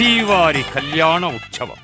శ్రీవారి కళ్యాణ ఉత్సవం.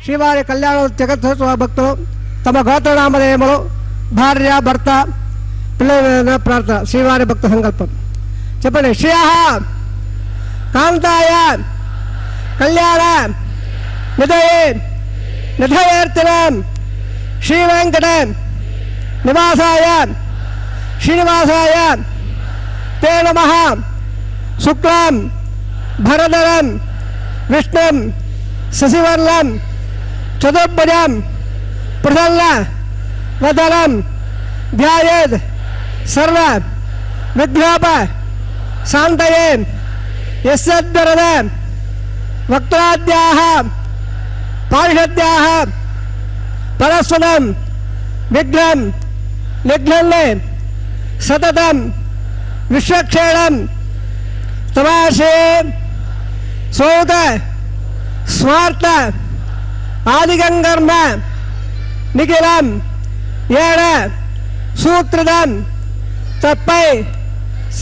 శ్రీవారి కళ్యాణ జగత్సవ భక్తులు తమ గోత్రనామధేయములు భార్య భర్త పిల్లల ప్రార్థన శ్రీవారి భక్త సంకల్పం చెప్పండి. శ్రియ కాంతాయ కళ్యాణ నిధయే నిధయేర్తినం శ్రీ వెంకట నివాసాయ శ్రీనివాసాయ తే నమః. శుక్లం భరధరం విష్ణుం శశివర్ణం చతుర్భుజం ప్రసన్న వదనం ధ్యాయేత్ సర్వ విఘ్నోప శాంతయే. యస్యద్వరద వక్త్రాద్యాః పారిషద్యాః పరస్వతం విఘ్నం నిఘ్నన్నే సతతం విశ్వక్షేణం తమాశే సౌత స్వార్థ ఆదిగంగర్మ నిఖిలం ఏడ సూత్రదం తప్పై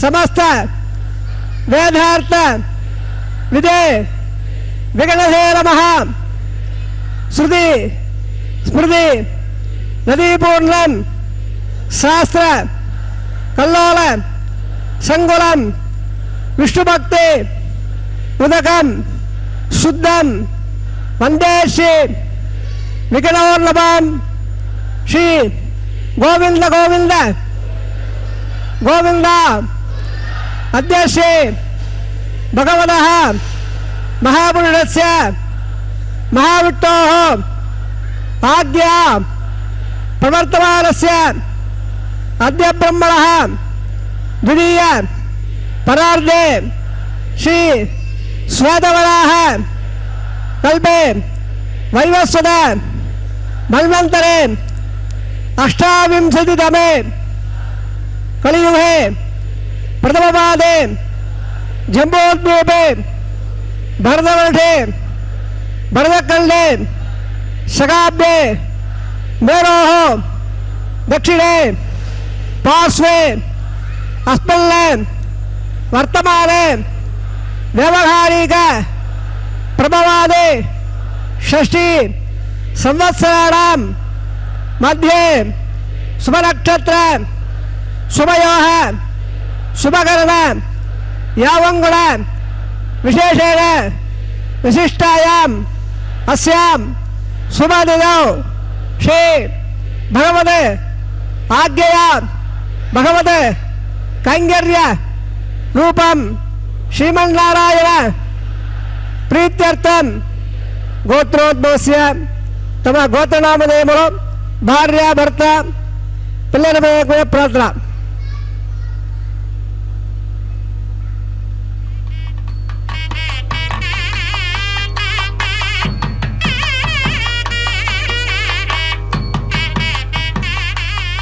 సమస్త వేదార్థ విదే విగణసే నమః. ஸ்ருதி ஸ்மிருதி நதீபூர்ணம் சாஸ்திர கல்லோலம் சங்குலம் விஷ்ணுபக்தி உதகம் சுத்தம் வந்தே ஸ்ரீ விகனோர்லபம் ஸ்ரீ கோவிந்த கோவிந்த கோவிந்த அத்தியஸ்ரீ பகவதः महापुरुषस्य महाविष्णोः आज्ञा प्रवर्तमानस्य अद्य ब्रह्मणः द्वितीय परार्धे श्री श्वेतवराह कल्पे वैवस्वत मन्वन्तरे अष्टाविंशतितमे कलियुगे प्रथमपादे जम्बूद्वीपे भरतवर्षे भरतखण्डे शकाब्दे मेरोः दक्षिणे पार्श्वे अस्मल्ले वर्तमाने व्यावहारिक प्रभवादे षष्ठी संवत्सराणां मध्ये शुभनक्षत्र शुभयोः शुभकरण यावङ्गुण विशेषेण विशिष्टायाम् अस्यां शुभदिनौ श्री भगवते आज्ञया भगवते कैङ्कर्य रूपं श्रीमन्नारायण प्रीत्यर्थं गोत्रोद्भवस्य तम गोत्रनामधेयमुलो भार्या भर्त पिल्लर प्रार्थना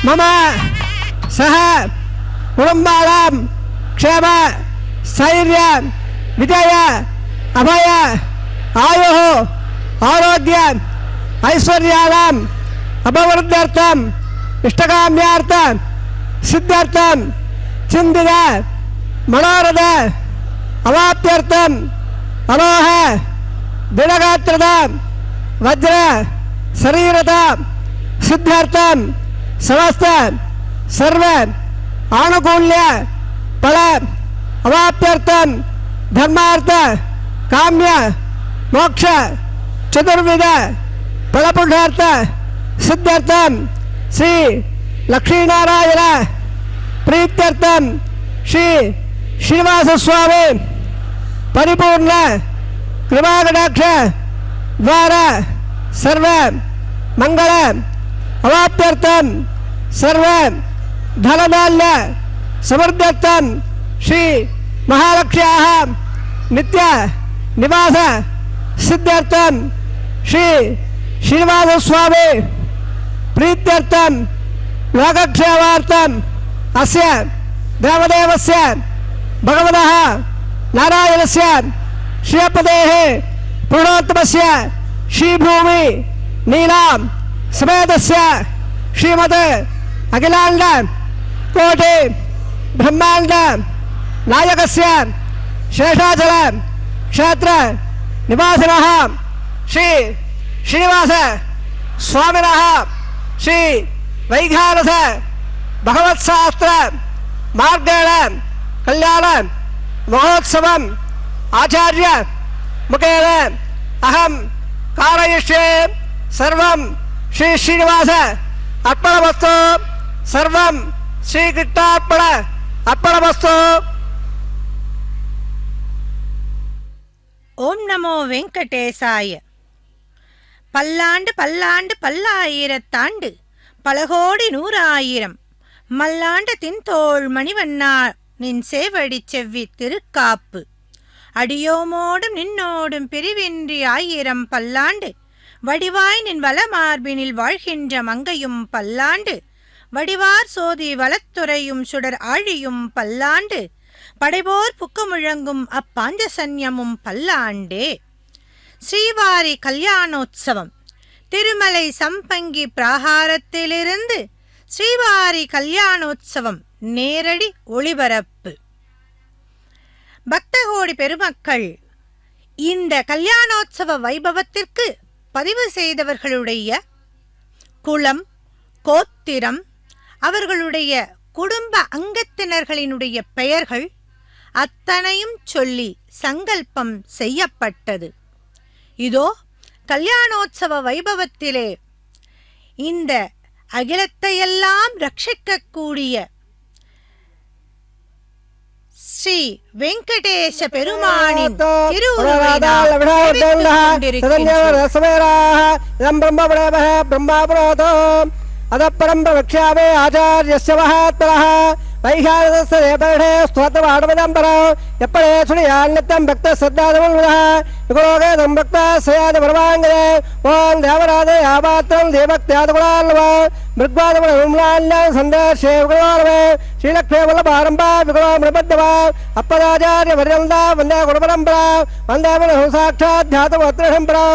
मम सह कुटुंबानां क्षेम स्थैर्य विजय अभय आयुः आरोग्य ऐश्वर्याणाम् अपवृद्ध्यर्थम् इष्टकाम्यार्थ सिद्ध्यर्थं चिन्तित मनोरथ अवाप्त्यर्थम् अलोह दृढगात्रता वज्र शरीरता सिद्ध्यर्थं समस्त सर्व आनुकूल्य फल अवाप्त्यर्थं धर्मार्थ काम्य मोक्ष चतुर्विध फलपुरुषार्थ सिद्ध्यर्थं श्री लक्ष्मीनारायण प्रीत्यर्थं श्री श्रीनिवास स्वामी परिपूर्ण कृपाकटाक्ष द्वारा सर्व मंगल अवाप्त्यर्थं सर्व धनधान्य समृद्ध्यर्थं श्री महालक्ष्म्याः नित्य निवास सिद्ध्यर्थं श्री श्रीनिवास स्वामी प्रीत्यर्थं लोकक्षेमार्थं अस्य देवदेवस्य भगवतः नारायणस्य श्रीपतेः पूर्णोत्तमस्य श्रीभूमि नीलां समेतस्य श्रीमते अखिलांड कोटि ब्रह्मांड नायकस्य शेषाचल क्षेत्र निवासिनः श्री श्रीनिवास स्वामिनः श्री वैखानस भगवत्शास्त्र मार्गेण कल्याण महोत्सवम् आचार्य मुखेन अहं कारयिष्ये सर्वं श्री श्रीनिवास अर्पणमस्तु सर्वं श्रीकृष्णार्पण अर्पणमस्तु। ओम नमो वेंकटेशाय। பல்லாண்டு பல்லாண்டு பல்லாயிரத்தாண்டு பல கோடி நூறாயிரம் மல்லாண்ட தின்தோள் மணிவண்ணா நின் சேவடி செவ்வி திருக்காப்பு அடியோமோடும் நின்னோடும் பிரிவின்றி ஆயிரம் பல்லாண்டு வடிவாய் நின் வளமார்பினில் வாழ்கின்ற மங்கையும் பல்லாண்டு வடிவார் சோதி வளத்துறையும் சுடர் ஆழியும் பல்லாண்டு படைபோர் புக்க முழங்கும் அப்பாஞ்சசன்யமும் பல்லாண்டே. ஸ்ரீவாரி கல்யாணோத்சவம் திருமலை சம்பங்கி பிராகாரத்திலிருந்து ஸ்ரீவாரி கல்யாணோத்சவம் நேரடி ஒளிபரப்பு. பக்தகோடி பெருமக்கள் இந்த கல்யாணோத்சவ வைபவத்திற்கு பதிவு செய்தவர்களுடைய குலம், கோத்திரம், அவர்களுடைய குடும்ப அங்கத்தினர்களினுடைய பெயர்கள் அத்தனையும் சொல்லி சங்கல்பம் செய்யப்பட்டது. இதோ கல்யாணோத்சவ வைபவத்திலே இந்த அகிலத்தையெல்லாம் ரட்சிக்கக்கூடிய ஸ்ரீ வெங்கடேச பெருமானின் திருவுருவை அதப்பரம் பிரவக்ஷ்யாமே ஆச்சாரியஸ்ய மகாத்மனः வைகாரதஸ்ய தேவர்ஷே ஸ்தோத்திரமாடவதம்பரம் எப்படே சுனியான்யத்தம் பக்த சத்தாதமுல்வதः யுகலோகேதம் பக்த சயாதி பரமாங்கதே ஓம் தேவராதே ஆபாத்திரம் தேவக்தியாதகுலால்வா மிருக்வாதகுணமும்லால்யம் சந்தர்ஷே விகுலோர்வே ஸ்ரீலக்ஷ்மே வல்லபாரம்பா விகுலோமிருபத்தவா அப்பதாச்சாரிய பர்யந்தா வந்தே குணபரம்பரா வந்தே மனஹு சாட்சாத் ध्यातमोत्रशम्परा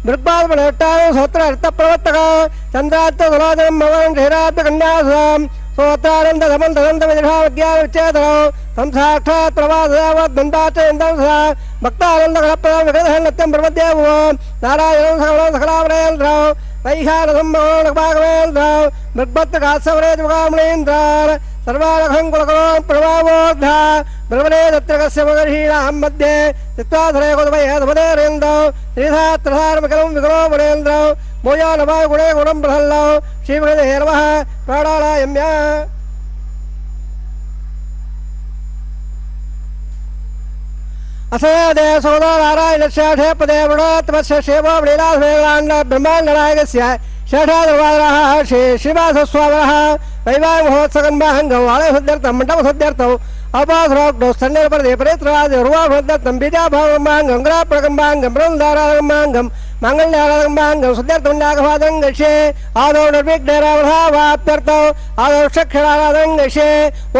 மிருக்வாதகுணட்டான சோத்திர அர்த்தப்பிரவர்த்தகா சந்திராத்த துலோதனம் மகன் ஸ்ரீராத்த கன்யாசுரம் சோத்ரானந்த தமன் ததந்த விஜாவித்யான விச்சேதனம் தம் சாட்சாத் பிரவாசவத்மந்தாச்சேந்தம் சதா பக்தானந்த கலப்பதம் விகதஹன் நித்யம் பிரமத்யேவோம் நாராயணம் சகலம் சகலாவரேந்திரம் வைகாரதம் மகோணபாகவேந்திரம் மிருக்பத்த காசவரேஜ முகாமணேந்திரார் सर्वालघं कुलकलों प्रभावोद्धा ब्रह्मणे दत्तकस्य मगर्षीणां मध्ये चित्वाधरे कुलमयेधमदेरेन्द्रौ श्रीधात्रधारमकलं विकलो मुनेन्द्रौ मोयो नमः गुणे गुणं प्रहल्लौ श्रीमगणे नमः प्राणायाम्य असदे सोदरारायणस्य पदे वृणोत्तमस्य शेवो वृणाधवेलाण्ड ब्रह्माण्डनायकस्य शेषादवादरः श्री श्रीवासस्वामिनः वैवाह महोत्सवन्माहंगं आलयसुद्ध्यर्थं मण्डपसुद्ध्यर्थम् अपासरोक्तो सन्निर्पदे परित्रादि रुवासुद्ध्यर्थं बीजाभावमाहंगं ग्राप्रगम्बाहंगं बृन्दारागम्बाहंगं माङ्गल्यारागम्बाहंगं सुद्ध्यर्थं नागभादं गच्छे आदौ निर्विघ्नरावधावाप्त्यर्थौ आदौ षट्क्षराराधनं गच्छे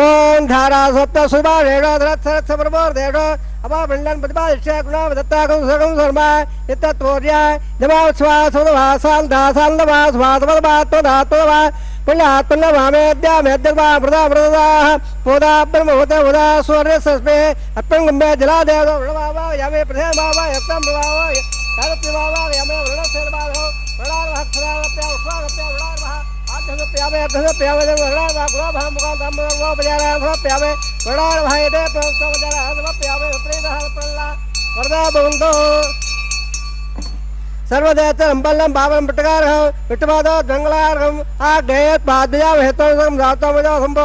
ॐ धारा सप्त सुभाषेषो धरत्सरत्सप्रमोर्देषो अपापण्डन् प्रतिपादिष्य गुणावदत्ताकं सुसकं शर्मा इत्तत्वोर्या जमास्वासोदभासान्दभासवादवात्वदात्वदभा पुण्यात्मन्नवामेद्यामेद्यर्वा मृदा मृदाः पोदा ब्रह्मभूता उदा सूर्यसस्मे अप्पङ्गम्बे जलादेवो वृणवावा यामे प्रथेमावा यत्तं प्रभावा यादप्यवावा यामे वृणसेनवादो वृणार्वहक्षरागप्या उष्वागप्या वृणार्वः आध्यसप्यामे अध्यसप्यामे वृणार्वः गुणाभः मुखान्तम्बर्वोपचाराधमप्यामे वृणार्वः यदे प्रवक्तवचाराधमप्यामे विपरीतः प्रल्ला वरदा भवन्तो सर्वदेवतं बल्लं बाबलं पट्टकारः विट्टपादो द्वङ्गलार्हम् आग्नेयत् पाद्याम हेतुं रातमजो सम्भो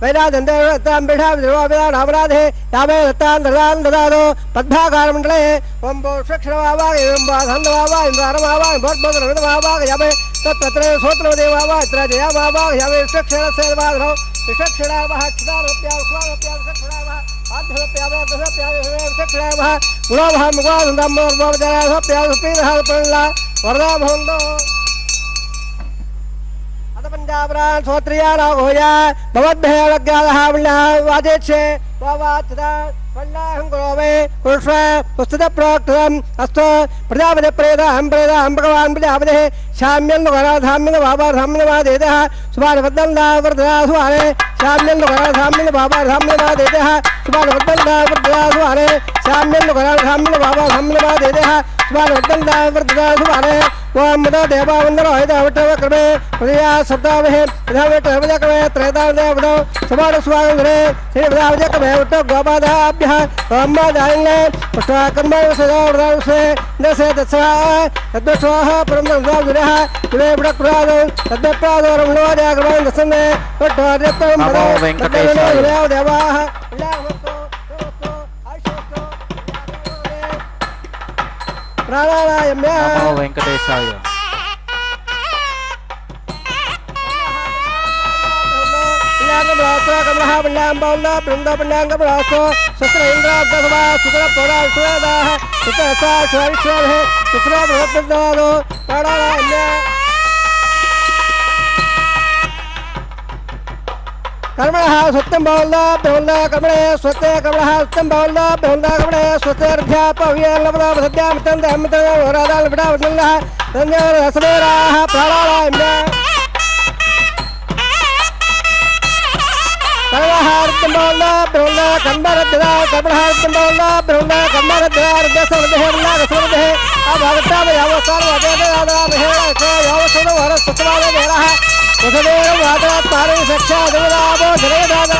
वैराजन्देवतां बिढा विद्रोविदा नामराधे यामे दत्तां ददां ददादो पद्भाकारमण्डले ओं भोषक्षरवावाग एवं बाधन्दवावा इन्द्रारमावा भोद्भोदरविदवावाग यामे तत्पत्रे सोत्रवदेवावा इत्र जयामावाग यामे विषक्षरसेवाधो विषक्षरावः क्षिदारप्या उष्मारप्या विषक्षरावः आध्यसप्यामे अध्यसप्यामे विषक्षरावः गुणावः मुखान्दम्बर्वोपचाराधमप्यामे वरदा भवन्तो अथ पंजाबरान सोत्रिया राघोया भवद्भयलज्ञादः विल्लः वाजेच्छे वावाच्यता वल्लाहं गुरोवे पुरुष पुस्तकप्रोक्तम् अस्तु प्रजापति प्रेदाहं भगवान् प्रजापतिः शाम्यन्दुघराधाम्यन्द बाबाधाम्यन्दवादेतः सुभानवद्दन्दा वर्धदा सुभाने शाम्यन्दुघराधाम्यन्द बाबाधाम्यन्दवादेतः सुभानवद्दन्दा वर्धदा सुभाने शाम्यन्दुघराधाम्यन्द बाबाधाम्यन्दवादेतः सुभानवद्दन्दा वर्धदा सुभाने ओम मदो देवावन्दनो हितवटवक्रमे प्रजा सप्तामहे प्रजावटवजक्रमे त्रैतावदो सुभान स्वागंधरे श्री प्रजावजक्रमे उट्टो गोपादाभ्यः ओमदायिने पुष्टकर्मवसदावदावसे दसे दत्सः तद्वस्वाह परमदंदावदरः दिवे बुडक्रादो तद्वप्रादोरमलोजाग्रमं दसन्ने उट्टोर्यत्तं नमो वेंकटेशाय देवाः प्राणायाम्य नमो वेंकटेशाय कमलः बल्लाम्बौल्ला बृन्दाबल्लाङ्गबलासो सुत्र इन्द्राब्दसभा सुत्र पौरासुरादाः सुत्र साक्षारिष्वाभे सुत्र बृहद्बन्धादो प्राणायाम्य कर्मणः सत्यं बहुल्ला बहुल्ला कर्मणे स्वस्ते कर्मणः सत्यं बहुल्ला बहुल्ला कर्मणे स्वस्ते अध्यापव्यलवदा सद्यामितं दहमितं होरादाल विडा वदल्लः तन्यः रसवेराः प्राणायाम्य कर्मणः सत्यं बहुल्ला बहुल्ला कर्मरद्धा कर्मणः सत्यं बहुल्ला बहुल्ला कर्मरद्धा रद्धा समदेह वल्ला कसमदेह भगताम यावस्तान वादेते दादा महेश के यावस्तान वरस सतवाले मेरा उधरेर वादरात मारे सक्षा देवदाबो धरे दादा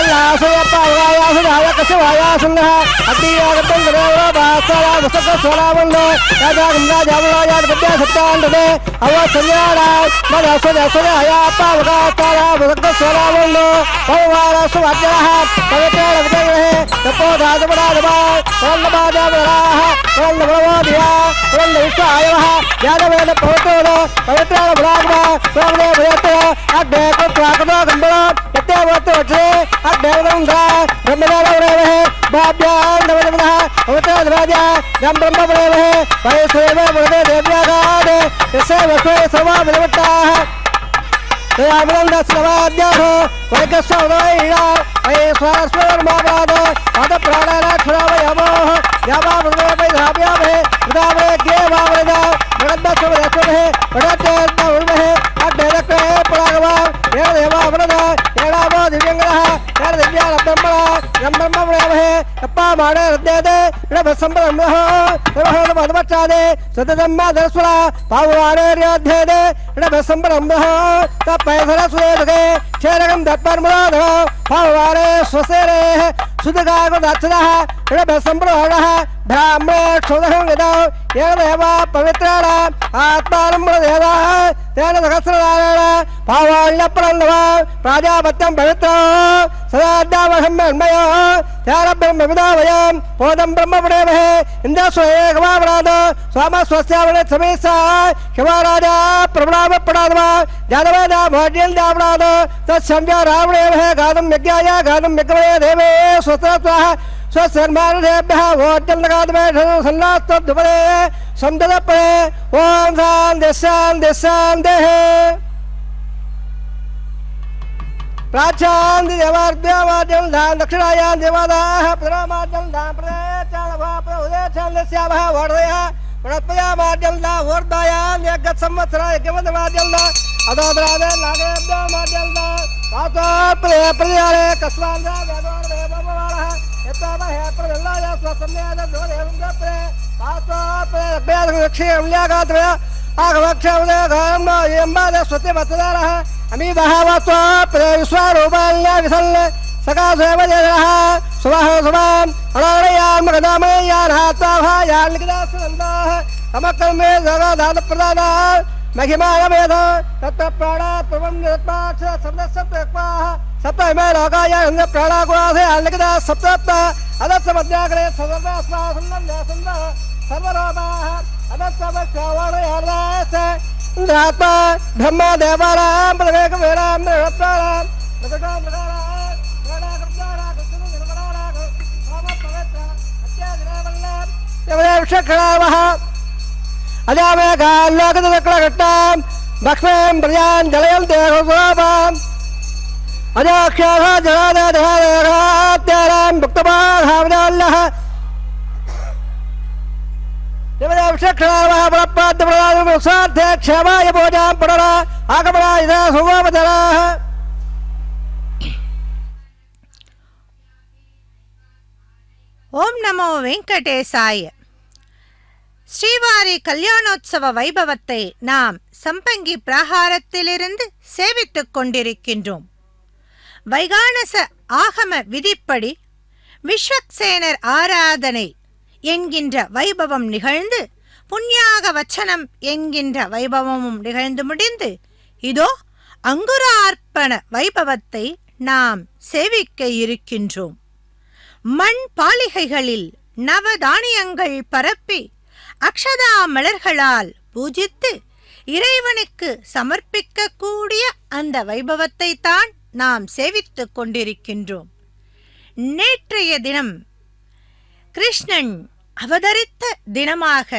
लासयप्पा वाया सुधाया कसवाया सुन्नः अतियागतं गरेव भास्करा वसक स्वरावन्नो राजा गंगा जावला याद विद्या सत्तांडे अव संयारा मदसो दसो हयाप्पा वगातारा वसक स्वरावन्नो भगवान सुवाजनः पवित्र रवते तपो दादवरादवा वल्लभादावराः वल्लभवदिया वल्लविश्वायः यादवेन पवित्रो पवित्र ब्राह्मण प्रभवे भयत्र अड्डे कुत्वाकतो गंडो यते वत्तो वचे अड्डेवंगा ब्रह्मदेवरेवः भाभ्यान्नवनः पवित्रराजा गं ब्रह्मवरेवः वैश्वेव वदे देव्यागाद यस्य वस्वे सर्वा विलवट्टाः तयामनन्दस्वाद्याः वैकस्वदयिना वैश्वास्वरमावाद पादप्राणानाक्षरावयवोः यावावृदे धाव्यावे उदावे गेवावृदा मगद्भस्वदस्वः पडत्यर्णवृमः अड्डेरक्रे परागवा देवावृदा एडावो दिव्यङ्गः दिव्याब्रह्मणा ब्रह्मवरेवः अप्पा माडे हृदयते इडभसम्ब्रह्मः सर्वमधुमच्चादे सततम्मादस्वरा पाववाणेर्याध्येदे इडभसम्ब्रह्मः तपैसरस्वेदके क्षेरकं दत्पर्मुराधः पाववाणे स्वसेरेः सुदगागुदक्षदः इडभसम्ब्रह्मणः ब्राह्मणे क्षुदहं यदौ येनदेव पवित्राणाम् आत्मानं मृदेवः तेन सहस्रनारायण पावाण्यप्रन्दव प्राजापत्यं पवित्र सदाद्यावहम्यन्मयो तेन ब्रह्मविदावयं पोदं ब्रह्मवरेवः इन्द्रस्वयेकवावराद स्वामस्वस्यावणे समेसा शिवराजा प्रभुरामपणादव जादवेदा भोज्यल्दावराद तत्संज्ञा रावणेवः गादं यज्ञाय गादं यज्ञवये देवे स्वस्त्रस्वाः स्वसन्मानेभ्यः भोज्यल्लगादवे सन्नास्तद्भुपदे सन्ददपदे ओं शान्तिः प्राचान्ति देवार्द्यवाद्यं धाम दक्षिणायां देवादाः प्रमाद्यं धाम प्रदेचालभाप उदयचालस्यावः वर्धयः प्रणत्पयामाद्यं धाम वर्धायां यज्ञ संवत्सरा यज्ञवदमाद्यं धाम अदोद्रादे नागेभ्यमाद्यं धाम पातोप्रे प्रजाले कस्वान्दा वेदोर्वेदमवालः यत्तामहे प्रदल्लाय स्वसम्मेद दोरेवन्दप्रे पातोप्रे रक्षेम्ल्यागात्रे आगवक्षवदे गाम यम्बादे स्वतिवत्सदारः अमी बहावत्वा विश्वारूपाल्य विसल्य सकाशेव जयः सुवः सुवाम् अनारयान् मगदामयान् हात्वाभायान् लिखिदासुनन्दाः तमकर्मे जगदादप्रदानाः महिमानमेध तत्र प्राणात् प्रबन्धत्वाच्च सप्तसप्तक्वाः सप्तमे लोकाय प्राणागुणासे लिखिदा सप्तप्त अदत्समध्याग्रे सर्वस्मासुन्दः सर्वलोकाः अदत्समक्षवाणयार्दाश्च इंद्रात्मा ब्रह्म देवानां प्रवेकवेरां नरप्राणां प्रकटां प्रकारां प्रणा कृत्यारां अजामे गाल्लोकदक्लघट्टां भक्ष्मीं प्रजां जलयं देहस्वरूपाम् अजाक्षाः जलादेहात्यारां भुक्तपाधावजाल्यः देवदेवक्षणावः परप्राद्यप्रदानसाध्ये क्षेमाय भोजां पडरा आगमनाय सुगोपचराः ஓம் நமோ வெங்கடேசாய. ஸ்ரீவாரி கல்யாணோத்சவ வைபவத்தை நாம் சம்பங்கி பிராகாரத்திலிருந்து சேவித்துக் கொண்டிருக்கின்றோம். வைகானச ஆகம விதிப்படி விஸ்வக்சேனர் ஆராதனை என்கின்ற வைபவம் நிகழ்ந்து புண்ணியாக வச்சனம் என்கின்ற வைபவமும் நிகழ்ந்து முடிந்து இதோ அங்குரார்ப்பண வைபவத்தை நாம் சேவிக்க இருக்கின்றோம். மண் பாலிகைகளில் நவதானியங்கள் பரப்பி அக்ஷதா மலர்களால் பூஜித்து இறைவனுக்கு சமர்ப்பிக்கக்கூடிய அந்த வைபவத்தை தான் நாம் சேவித்துக் கொண்டிருக்கின்றோம். நேற்றைய தினம் கிருஷ்ணன் அவதரித்த தினமாக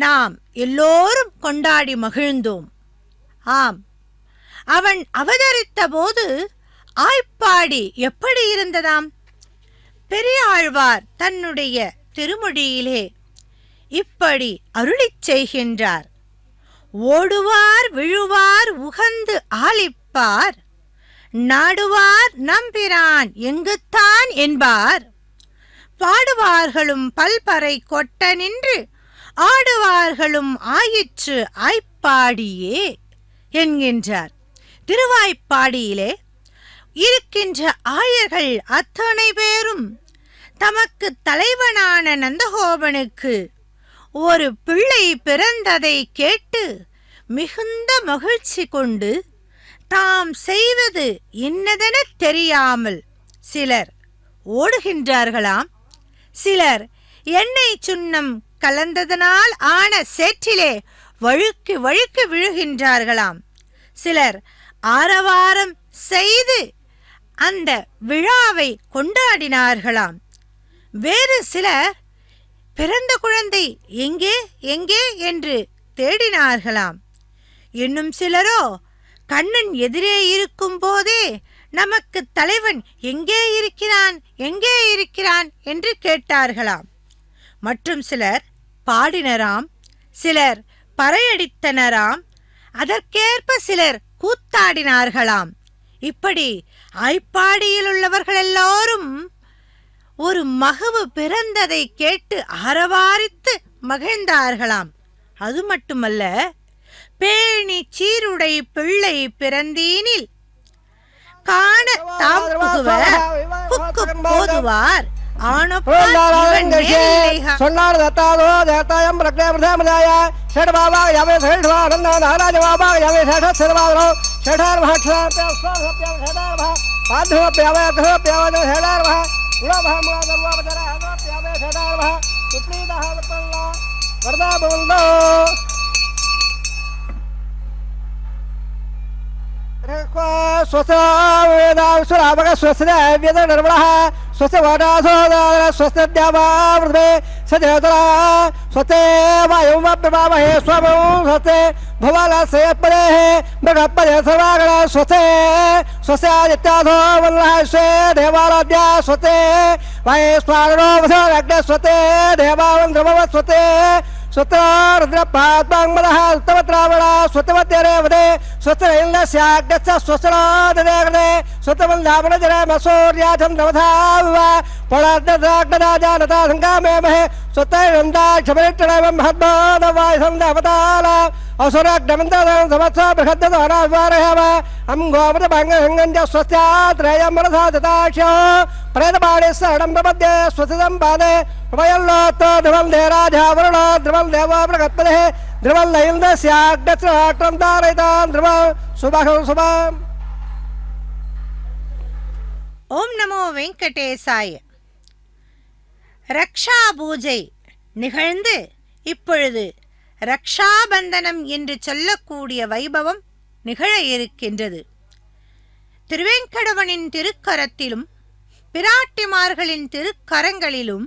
நாம் எல்லோரும் கொண்டாடி மகிழ்ந்தோம். ஆம், அவன் அவதரித்த போது ஆய்ப்பாடி எப்படி இருந்ததாம்? பெரியாழ்வார் தன்னுடைய திருமொழியிலே இப்படி அருளிச் செய்கின்றார். ஓடுவார் விழுவார் உகந்து ஆலிப்பார் நாடுவார் நம்பிரான் எங்குத்தான் என்பார். பாடுவார்களும் பல்பறை கொட்ட நின்று ஆடுவார்களும் ஆயிற்று ஆய்ப்பாடியே என்கின்றார். திருவாய்ப்பாடியிலே இருக்கின்ற ஆயர்கள் அத்தனை பேரும் தமக்கு தலைவனான நந்தகோபனுக்கு ஒரு பிள்ளை பிறந்ததை கேட்டு மிகுந்த மகிழ்ச்சி கொண்டு தாம் செய்வது இன்னதென தெரியாமல் சிலர் ஓடுகின்றார்களாம். சிலர் எண்ணெய் சுண்ணம் கலந்ததனால் ஆன சேற்றிலே வழுக்கி வழுக்கி விழுகின்றார்களாம். சிலர் ஆரவாரம் செய்து அந்த விழாவை கொண்டாடினார்களாம். வேறு சிலர் பிறந்த குழந்தை எங்கே எங்கே என்று தேடினார்களாம். இன்னும் சிலரோ கண்ணன் எதிரே இருக்கும் போதே நமக்கு தலைவன் எங்கே இருக்கிறான் எங்கே இருக்கிறான் என்று கேட்டார்களாம். மற்றும் சிலர் பாடினராம், சிலர் பறையடித்தனராம், அதற்கேற்ப சிலர் கூத்தாடினார்களாம். இப்படி ஆய்ப்பாடியில் உள்ளவர்கள் எல்லோரும் ஒரு மகவு பிறந்ததை கேட்டு ஆரவாரித்து மகிழ்ந்தார்களாம். அது மட்டுமல்ல, பேணி சீருடை பிள்ளை பிறந்தீனில் காண தாம் புகுவர் புக்கு போதுவார் சொன்னார் தத்தாதோ தேத்தாயம் பிரக்னேபிரதேமதாய ஷட்பாவா யாவே ஷட்வானந்த நாராஜபாவா யாவே ஷட் சர்வாதரோ ஷடார் மஹட்சாப்ய ஸ்வாஹப்ய ஷடார் மஹ பாத்ரவப்யவே கஹப்யவே ஷடார் மஹ உலபஹ முலாதர்வாபதர ஹதப்யவே ஷடார் மஹ சுப்ரீதஹ வத்தல்லா வர்தா பவந்தோ स्वस्य वेदांशुरामक स्वस्य वेदनिर्मलः स्वस्य वाटासोदार स्वस्य द्यावावृते सदेवतरा स्वस्ते वायुमप्यमामहे स्वमो स्वस्ते भवालस्यपदेः मृगपदे सर्वागणा स्वस्ते स्वस्यादित्यासो वल्लः स्वे देवाराध्या स्वस्ते वायुस्वारणो वसरग्ने स्वस्ते देवावन्द्रमवत् स्वस्ते स्वस्त्ररुद्रपाद्मङ्मदः उत्तमत्रावणा स्वस्तिमत्यरेवदे स्वस्त्रैल्यस्याग्नश्च स्वस्त्राददेग्ने स्वस्त्रवल्लावनजरमसूर्याचन्द्रमथाविव पराद्नदाग्नदाजानता सङ्गामेमहे स्वस्त्रैरन्दाक्षमनिट्टणैवं महद्बोधवायुसन्धवताल असुराग्नमन्दनं समत्सा बृहद्ददानाविवारहेव अं गोमृतभङ्गहङ्गञ्च स्वस्त्यात्रयं मनसा दताक्ष्यो प्रेतपाणिस्य अडं प्रपद्ये स्वस्तितं पादे प्रभयल्लोत्तो ध्रुवं देराजा वरुणो ध्रुवं देवो प्रगत्पदे ध्रुवं लैन्दस्याग्नश्राष्ट्रं तारयितां ध्रुवं सुभं शुभम्. ஓம் நமோ வெங்கடேசாய. ரக்ஷா பூஜை நிகழ்ந்து இப்பொழுது ரக்ஷாபந்தனம் என்று சொல்லக்கூடிய வைபவம் நிகழ இருக்கின்றது. திருவேங்கடவனின் திருக்கரத்திலும் பிராட்டிமார்களின் திருக்கரங்களிலும்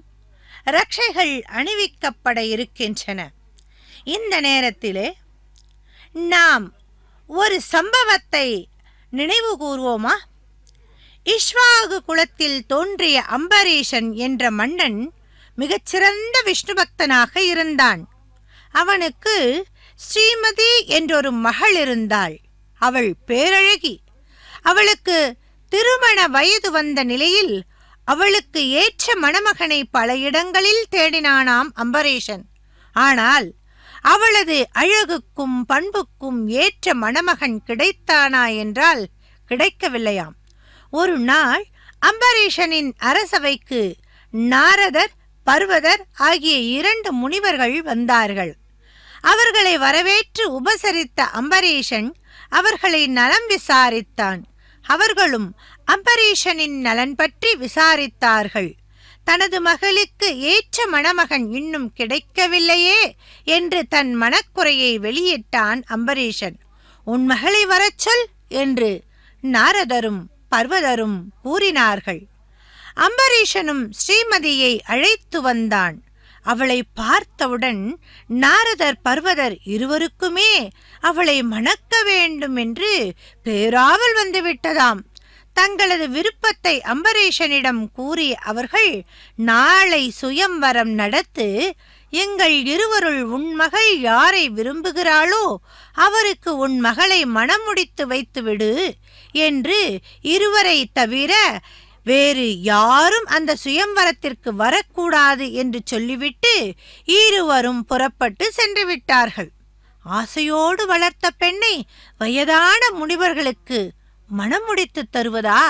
ரக்ஷைகள் அணிவிக்கப்பட இருக்கின்றன. இந்த நேரத்திலே நாம் ஒரு சம்பவத்தை நினைவு கூர்வோமா? இஷ்வாகு குலத்தில் தோன்றிய அம்பரீஷன் என்ற மன்னன் மிகச்சிறந்த விஷ்ணு பக்தனாக இருந்தான். அவனுக்கு ஸ்ரீமதி என்றொரு மகள் இருந்தாள். அவள் பேரழகி. அவளுக்கு திருமண வயது வந்த நிலையில் அவளுக்கு ஏற்ற மணமகனை பல இடங்களில் தேடினானாம் அம்பரீஷன். ஆனால் அவளது அழகுக்கும் பண்புக்கும் ஏற்ற மணமகன் கிடைத்தானா என்றால் கிடைக்கவில்லையாம். ஒரு நாள் அம்பரீஷனின் அரசவைக்கு நாரதர், பர்வதர் ஆகிய 2 முனிவர்கள் வந்தார்கள். அவர்களை வரவேற்று உபசரித்த அம்பரீஷன் அவர்களை நலம் விசாரித்தான். அவர்களும் அம்பரீஷனின் நலன் பற்றி விசாரித்தார்கள். தனது மகளுக்கு ஏற்ற மணமகன் இன்னும் கிடைக்கவில்லையே என்று தன் மனக்குறையை வெளியிட்டான் அம்பரீஷன். உன் மகளை வரச் சொல் என்று நாரதரும் பர்வதரும் கூறினார்கள். அம்பரீஷனும் ஸ்ரீமதியை அழைத்து வந்தான். அவளை பார்த்தவுடன் நாரதர், பர்வதர் இருவருக்குமே அவளை மணக்க வேண்டும் என்று பேராவல் வந்துவிட்டதாம். தங்களது விருப்பத்தை அம்பரீஷனிடம் கூறிய அவர்கள், நாளை சுயம்வரம் நடத்து, எங்கள் இருவருள் உன் மகள் யாரை விரும்புகிறாளோ அவருக்கு உன் மகளை மணமுடித்து வைத்துவிடு என்று இருவரை தவிர வேறு யாரும் அந்த சுயம்வரத்திற்கு வரக்கூடாது என்று சொல்லிவிட்டு இருவரும் புறப்பட்டு சென்று விட்டார்கள். ஆசையோடு வளர்த்த பெண்ணை வயதான முனிவர்களுக்கு மனம் முடித்து தருவதா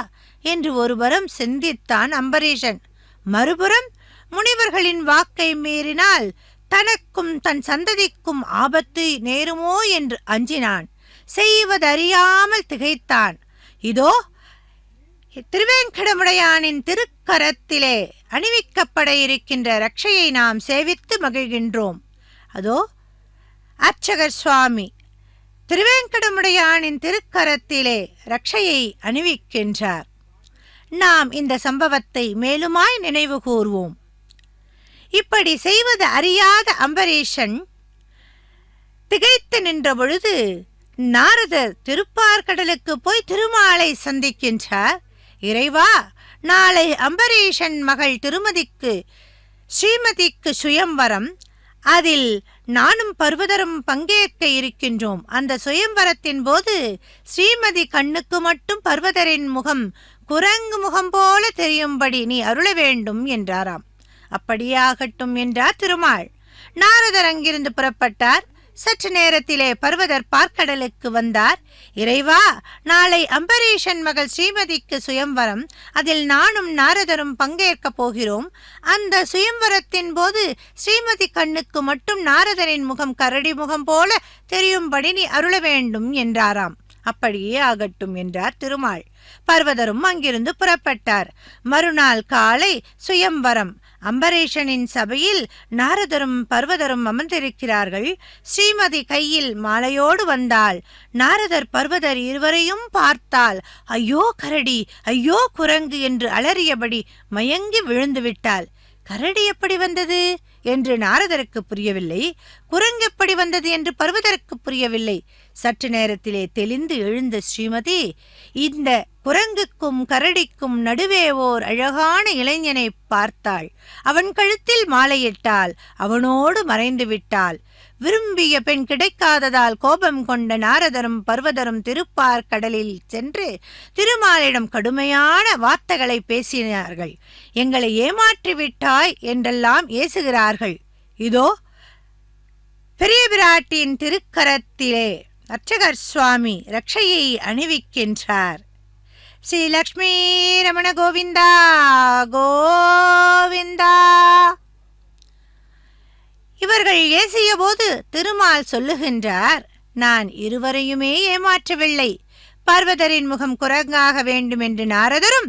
என்று ஒருபுறம் சிந்தித்தான் அம்பரீஷன். மறுபுறம் முனிவர்களின் வாக்கை மீறினால் தனக்கும் தன் சந்ததிக்கும் ஆபத்து நேருமோ என்று அஞ்சினான். செய்வதறியாமல் திகைத்தான். இதோ திருவேங்கடமுடையானின் திருக்கரத்திலே அணிவிக்கப்பட இருக்கின்ற ரட்சையை நாம் சேவித்து மகிழ்கின்றோம். அதோ அர்ச்சகர் சுவாமி திருவேங்கடமுடையானின் திருக்கரத்திலே ரட்சையை அணிவிக்கின்றார். நாம் இந்த சம்பவத்தை மேலுமாய் நினைவு கூர்வோம். இப்படி செய்வது அறியாத அம்பரீஷன் திகைத்து நின்ற பொழுது நாரதர் திருப்பார்கடலுக்கு போய் திருமாலை சந்திக்கின்றார். இறைவா, நாளை அம்பரீஷன் மகள் ஸ்ரீமதிக்கு சுயம்வரம், அதில் நானும் பர்வதரும் பங்கேற்க இருக்கின்றோம். அந்த சுயம்வரத்தின் போது ஸ்ரீமதி கண்ணுக்கு மட்டும் பர்வதரின் முகம் குரங்கு முகம் போல தெரியும்படி நீ அருள வேண்டும் என்றாராம். அப்படியாகட்டும் என்றார் திருமால். நாரதர் அங்கிருந்து புறப்பட்டார். சற்று நேரத்திலே பர்வதர் பார்க்கடலுக்கு வந்தார். இறைவா, நாளை அம்பரீஷன் மகள் ஸ்ரீமதிக்கு சுயம்வரம், அதில் நானும் நாரதரும் பங்கேற்கப் போகிறோம். அந்த சுயம்வரத்தின் போது ஸ்ரீமதி கண்ணுக்கு மட்டும் நாரதரின் முகம் கரடி முகம் போல தெரியும்படி நீ அருள வேண்டும் என்றாராம். அப்படியே ஆகட்டும் என்றார் திருமால். பர்வதரும் அங்கிருந்து புறப்பட்டார். மறுநாள் காலை சுயம்வரம். அம்பரீஷனின் சபையில் நாரதரும் பர்வதரும் அமர்ந்திருக்கிறார்கள். ஸ்ரீமதி கையில் மாலையோடு வந்தாள். நாரதர் பர்வதர் இருவரையும் பார்த்தால் ஐயோ கரடி, ஐயோ குரங்கு என்று அலறியபடி மயங்கி விழுந்து விட்டாள். கரடி எப்படி வந்தது என்று நாரதருக்கு புரியவில்லை. குரங்கு எப்படி வந்தது என்று பர்வதருக்கு புரியவில்லை. சற்று நேரத்திலே தெளிந்து எழுந்த ஸ்ரீமதி இந்த குரங்குக்கும் கரடிக்கும் நடுவே ஓர் அழகான இளைஞனை பார்த்தாள். அவன் கழுத்தில் மாலையிட்டாள். அவனோடு மறைந்து விட்டாள். விரும்பிய பெண் கிடைக்காததால் கோபம் கொண்ட நாரதரும் பர்வதரும் திருப்பார்கடலில் சென்று திருமாலிடம் கடுமையான வார்த்தைகளை பேசினார்கள். எங்களை ஏமாற்றிவிட்டாய் என்றெல்லாம் ஏசுகிறார்கள். இதோ பெரிய பிராட்டியின் திருக்கரத்திலே அர்ச்சகர் சுவாமி ரட்சையை அணிவிக்கின்றார். ஸ்ரீ லக்ஷ்மி ரமண கோவிந்தா கோவிந்தா. இவர்கள் ஏசிய போது திருமால் சொல்லுகின்றார், நான் இருவரையுமே ஏமாற்றவில்லை. பர்வதரின் முகம் குரங்காக வேண்டும் என்று நாரதரும்,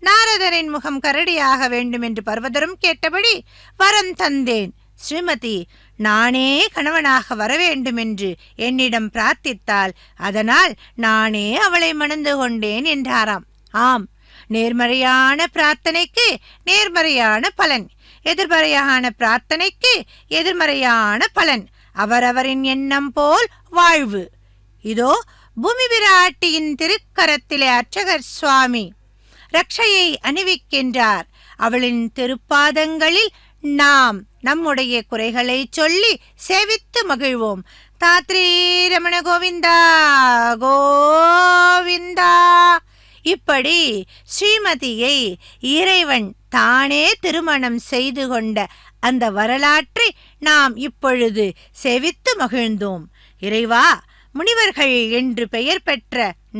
நாரதரின் முகம் கரடியாக வேண்டும் என்று பர்வதரும் கேட்டபடி வரம் தந்தேன். ஸ்ரீமதி நானே கணவனாக வரவேண்டும் என்று என்னிடம் பிரார்த்தித்தாள். அதனால் நானே அவளை மணந்து கொண்டேன் என்றாராம். ஆம், நேர்மறையான பிரார்த்தனைக்கு நேர்மறையான பலன், எதிர்மறையான பிரார்த்தனைக்கு எதிர்மறையான பலன். அவரவரின் எண்ணம் போல் வாழ்வு. இதோ பூமி பிராட்டியின் திருக்கரத்திலே அர்ச்சகர் சுவாமி ரட்சையை அணிவிக்கின்றார். அவளின் திருப்பாதங்களில் நாம் நம்முடைய குறைகளை சொல்லி சேவித்து மகிழ்வோம். தாத்ரீ ரமண கோவிந்தா கோவிந்தா. இப்படி ஸ்ரீமதியை இறைவன் தானே திருமணம் செய்து கொண்ட அந்த வரலாற்றை நாம் இப்பொழுது சேவித்து மகிழ்ந்தோம். இறைவா, முனிவர்கள் என்று பெயர் பெற்ற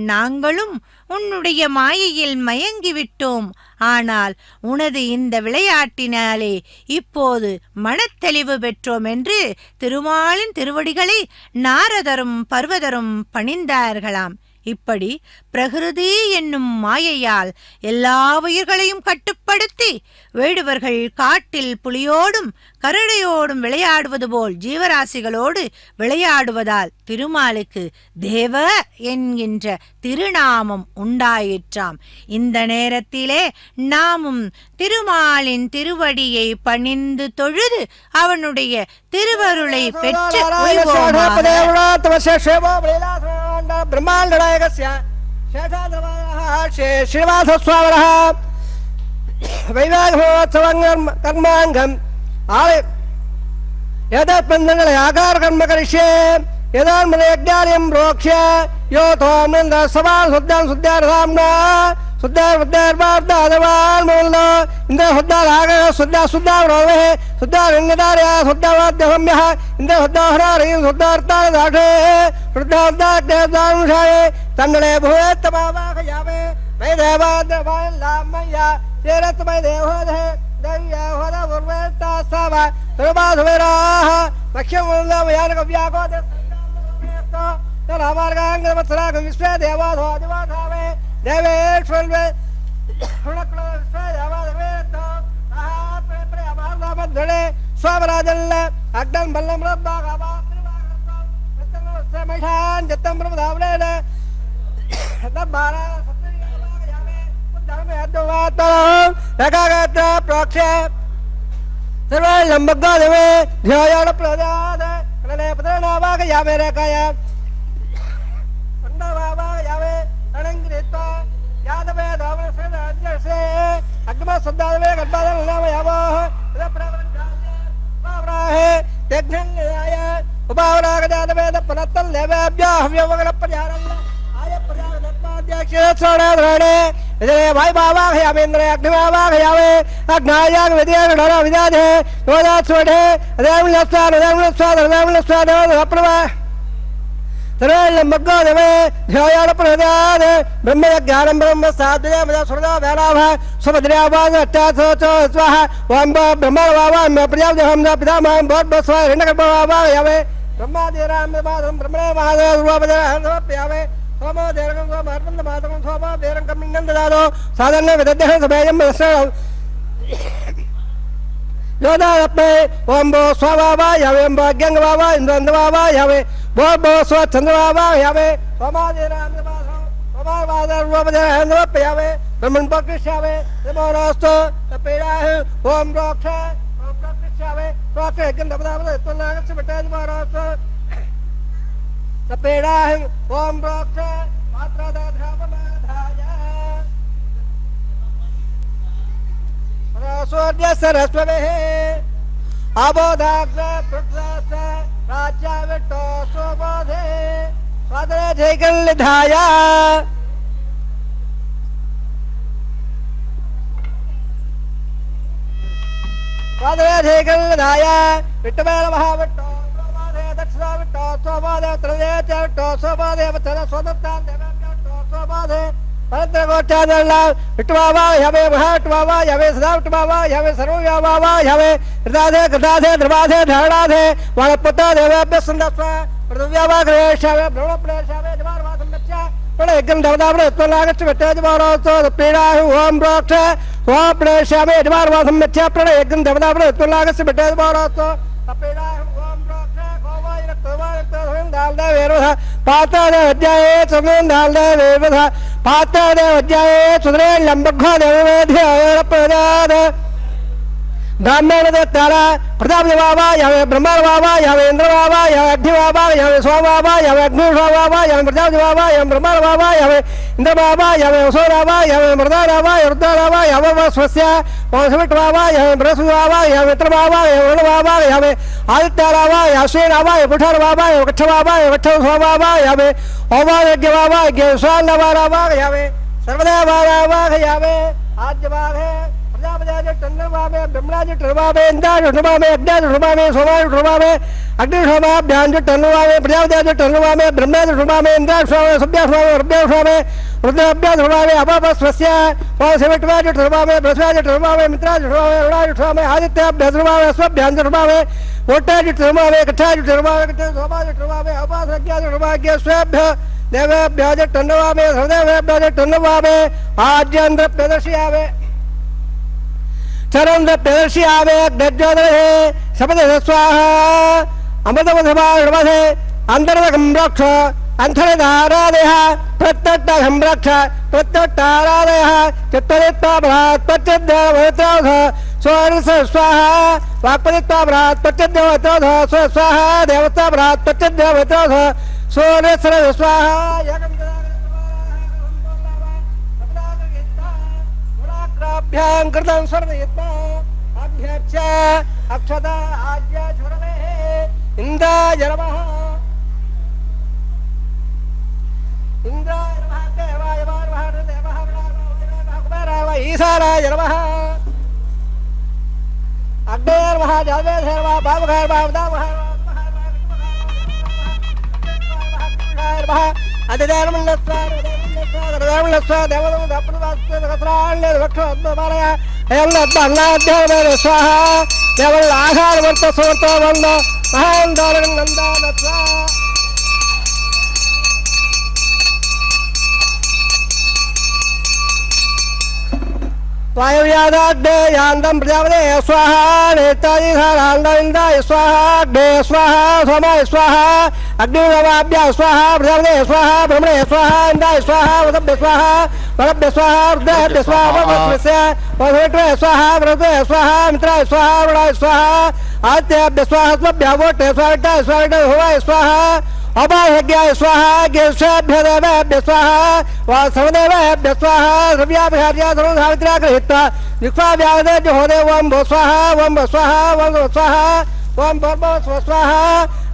நாங்களும் உன்னுடைய மாயையில் மயங்கிவிட்டோம். ஆனால் உனது இந்த விளையாட்டினாலே இப்போது மனத்தெளிவு பெற்றோம் என்று திருமாலின் திருவடிகளை நாரதரும் பர்வதரும் பணிந்தார்களாம். இப்படி பிரகிருதி என்னும் மாயையால் எல்லா உயிர்களையும் கட்டுப்படுத்தி வேடுவர்கள் காட்டில் புலியோடும் கரடியோடும் விளையாடுவது போல் ஜீவராசிகளோடு விளையாடுவதால் திருமாலுக்கு தேவ என்கின்ற திருநாமம் உண்டாயிற்றாம். இந்த நேரத்திலே நாமும் திருமாலின் திருவடியை பணிந்து தொழுது அவனுடைய திருவருளை பெற்று ஸ்ரீனிவாசஸ்வாமினः வைவாகமோத்சவம் கர்மாங்கம் எதற்பந்தங்களை ஆகார கர்ம கரிஷ்யே यदान्मनेज्ञानिं प्रोक्ष्य यो त्वामनन्द सवाल शुद्धां शुद्धार्थाम्ना शुद्धार्वार्धादवान्मूलो इन्द्र शुद्धाराग शुद्धारोहे शुद्धारण्यदार्या शुद्धावाद्यहम्यः इन्द्र शुद्धाहरारीं शुद्धार्थादाढे शुद्धार्धाग्नेदानुषाये तन्नले भूयत्तमावाहयामे मयि देवाद्रवाल्लामय्या चेरत्मयि देवोदहे दैव्या होदा उर्वेत्तासावा सर्वाधुवेराः लक्ष्यमुल्लामयानकव्याकोदे रामार्गांगवत्सरागं विश्वे देवाधो दिवाधावे देवेश्वरवे हुणकुलविश्वे देवाधवेत्तो आहात्रे प्रेमार्धामध्वरे स्वामराजल्ल अग्नं बल्लं रब्बागावात्रिवागरत्तो सत्यमवत्से मैषान् जत्तं ब्रह्मधावनेन तद्बारा सत्यनिगावागयामे उद्धर्मे अद्ववात्तरं एकागत्र प्रोक्ष्य सर्वे लम्बग्गादेवे ध्यायाणप्रदाद कलने पदनावागयामे रेखाय सन्नवावागयामे अनंगृत्वा यादवे दावनसेन अध्यक्षे अग्मा सद्दादवे गड्बादन नामयावः तदप्रवृद्धाय वावराहे तेज्ञन्याय उपावरागदादवे दपनत्तल देवेभ्यः हव्यवगणप्रजारम् आय प्रजागणत्माध्यक्षे श्रवणाधरणे इदरे भाई बावागयामेन्द्रे अग्निवावागयामे अग्नायाग विद्याग डरा विद्याधे योदात्सवढे अदेवलस्वाद सर्वेल्लम्बग्गादेवे ध्यायाणप्रदाद ब्रह्मज्ञानं ब्रह्म साधया मदा सुरदा व्यालाभा सुभद्र्यावाज अट्टासोचो स्वाहा ओम ब्रह्मवावाम प्रजापतिहं पितामहं भवद्भस्व हिरण्यगर्भवावायामे ब्रह्मादिराम माधवं ब्रह्मणे महादेव रूपपदहं समर्पयामे सोमो देवगं सोमार्पन्द मातरं सोमा देवं कमिन्नं ददातो साधन्य विदध्यः सभेयं दर्शनं योदारप्पे ओम भो स्वावावायामे ओम भाग्यंगवावा इन्द्रन्दवावायामे भो भो स्व चंद्रवावायामे सोमादिराम माधवं सोमावादर रूपपदहं समर्पयामे ब्रह्मन् प्रकृष्यामे नमोस्तु तपेराह ओम रोक्ष ओम प्रकृष्यामे रोक्ष गन्धपदावद त्वनागस्य बटाजमारोस्तु तपेराह ओम रोक्ष मात्रादाधावनाधाय सूर्य सरस्वते अबोधाग्र पृथ्वास राज्याविष्टो सुबोधे स्वादरे जयगल्निधाय स्वादरे जयगल्निधाय विट्टमेल महाविष्टो सोमादे दक्षिणा विष्टो सोमादे त्रये च विष्टो सोमादे वचन स्वदत्तां देवेभ्यो विष्टो सोमादे परत्रगोट्यादल्ला विट्टवावा यावे महाट्टवावा यावे सदा विट्टवावा यावे सर्वव्यावावा यावे हृदाधे गदाधे द्रवाधे धारणाधे वाणपता देवेभ्यः सन्दस्व पृथिव्यावा ग्रहेशावे ब्रह्मप्रेशावे जवारवासं गच्छा प्रणयगं दवदावणे त्वनागच्छ विट्टजवारोत्सव प्रीणाः ओम रोक्ष ओम प्रेशावे जवारवासं गच्छा प्रणयगं दवदावणे त्वनागच्छ विट्टजवारोत्सव प्रीणाः ओम रोक्ष गोवाय रक्तवाय दालदेवेरवः पातादे अध्याये चंद्रन दालदेवेरवः पातादे अध्याये सुदरे लंबघ्वा देववेध्यायप्रदाद ब्राह्मण देवतारा प्रतापदेवावा यावे ब्रह्मवावा यावे इंद्रवावा यावे अग्निवावा यावे सोमवावा यावे अग्निवावा यावे प्रतापदेवावा यावे ब्रह्मवावा यावे इंद्रवावा यावे असुरावा यावे मृदारावा रुद्रावा यावे स्वस्य वंशविट्वावा यावे बृहस्पतिवावा यावे मित्रवावा यावे वरुणवावा यावे आदित्यारावा याश्विनावा यावे कुठारवावा यावे कच्छवावा यावे कच्छसोमावा यावे ओमायज्ञवावा यज्ञस्वालवारावा यावे सर्वदेवारावा यावे आद्यवावे प्रजापतिजे टन्नवामे ब्रह्मराज टन्नवामे इंद्राज टन्नवामे अग्निज टन्नवामे सोमाज टन्नवामे अग्निशोमाभ्यां टन्नवामे प्रजापतिजे टन्नवामे ब्रह्मराज टन्नवामे इंद्राज टन्नवामे सभ्यासवामे रुद्राभ्यां टन्नवामे अपापस्वस्य वासविट्वाज टन्नवामे बृहस्पतिज टन्नवामे मित्राज टन्नवामे अरुणाज टन्नवामे आदित्याभ्यां टन्नवामे अश्वभ्यां टन्नवामे ओटाज टन्नवामे कच्छाज टन्नवामे सोमाज टन्नवामे अपासज्ञाज टन्नवामे स्वेभ्य देवेभ्याज टन्नवामे सर्वदेवेभ्याज टन्नवामे आज्येन्द्र प्रदर्शयामे चरंद्र प्रदर्शयामे अग्नज्योतिरे शपथ स्वाहा अमृतमधमाणवधे अंतर्गं रक्ष अंतरधारादयः प्रत्यट्टहं रक्ष प्रत्यट्टारादयः चित्तरित्वा बृहत् प्रत्यद्देववृतोध स्वरस स्वाहा वाक्पदित्वा बृहत् प्रत्यद्देववृतोध स्वाहा देवता बृहत् प्रत्यद्देववृतोध स्वरसर स्वाहा अभ्यां कृतं स्वर्णयित्वा अभ्यर्च्य अक्षता आज्य झुरवे इंद्राय नमः ఈశానాయ నమః అగ్నేయ నమః జావేశ నమః బాబుఘాయ నమః ఉదామహాయ నమః వాయువ్యాదాగ్నేయాంతం ప్రజాపతే స్వాహా నేతాజిధారాందాయ స్వాహా అగ్నే స్వాహా సోమాయ స్వాహా అగ్నిరవాభ్య స్వాహా ప్రజాపతే స్వాహా బ్రహ్మణే స్వాహా ఇందాయ స్వాహా వదభ్య స్వాహా వరభ్య స్వాహా రుద్రాభ్య స్వాహా వరభ్య వరభ్య స్వాహా వరభ్య స్వాహా మిత్రాయ స్వాహా వృణాయ స్వాహా ఆదిత్యాభ్య స్వాహా స్వభ్య వోటే స్వామిటాయ స్వామిట హోమాయ స్వాహా अपायज्ञाय स्वाहा ज्ञेष्ठेभ्य देवेभ्य स्वाहा वासवदेवेभ्य स्वाहा द्रव्याभिहार्य सर्वसावित्र्या गृहीत्वा निक्ष्वाव्यादेभ्यो होदे ओं भो स्वाहा ओं भो स्वाहा ओं भो स्वाहा ओं भो स्वाहा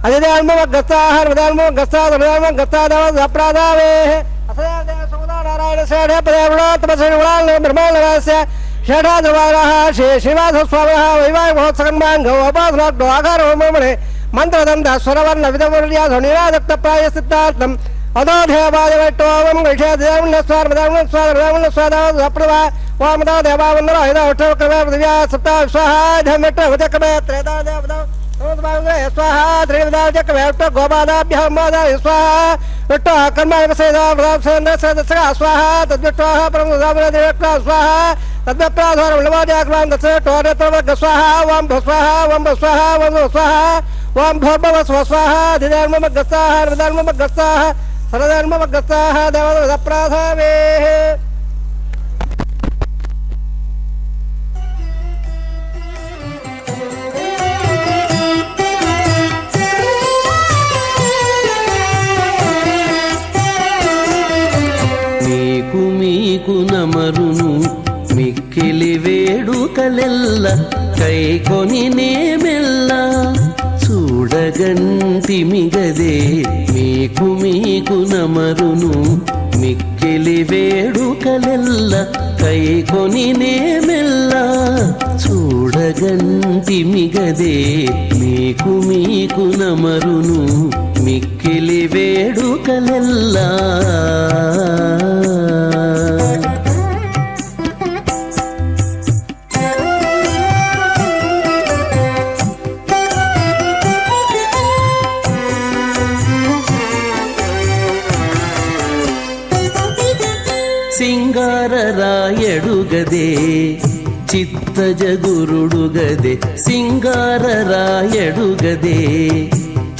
अधिदेवमगस्ताः हरदेवमगस्ताः धर्मगस्ताः देवसप्रादावेः असदेव समुदा नारायण सेठे पदेवणो तपस्विणुणाल ब्रह्मणस्य षडाधवारः श्री श्रीवासस्वामिनः वैवाहिक महोत्सवन्माङ्गो अपासनाग्नो आकारो ब्रह्मणे मंत्रदंड स्वरवर्ण विधवर्या ध्वनिरादक्त प्राय सिद्धार्थम अदोधेवादिवैष्णवं गृह्णेदेवस्वारप्रभा वामदा देवावन्दना हिदाष्टवक्रमे पृथिव्या सप्ता स्वाहा धम्मेट्टवचक्रमे त्रेदादेवदा स्वाहा त्रिविदाचक्रमे गोपादाभ्यः मादा स्वाहा विट्टः कर्माणिपसेदा प्रदापसेन्द्रसदस्सगा स्वाहा तद्विट्टः परमदावदेवक्ता स्वाहा तद्वप्राधारं लवाद्याक्रां दत्सटोरेत्रवर्ग स्वाहा वां स्वाहा वां स्वाहा वां स्वाहा ओं भोर्भव स्वस्वाहा अधिधर्ममगस्ताः हरधर्ममगस्ताः सरधर्ममगस्ताः देवदप्राधावेः మీకు మీకు నమరును మిక్కిలి వేడుకలెల్ల కైకొని నేమెల్ల చూడగంటిమిగదే మీకు మీకు నమరును మిక్కిలి వేడుకలెల్ల కైకొని నేమెల్ల చూడగంటిమిగదే మీకు మీకు నమరును మిక్కిలి వేడుకలెల్లా సింగారరాయడుగదే చిత్తజగురుడుగదే సింగారరాయడుగదే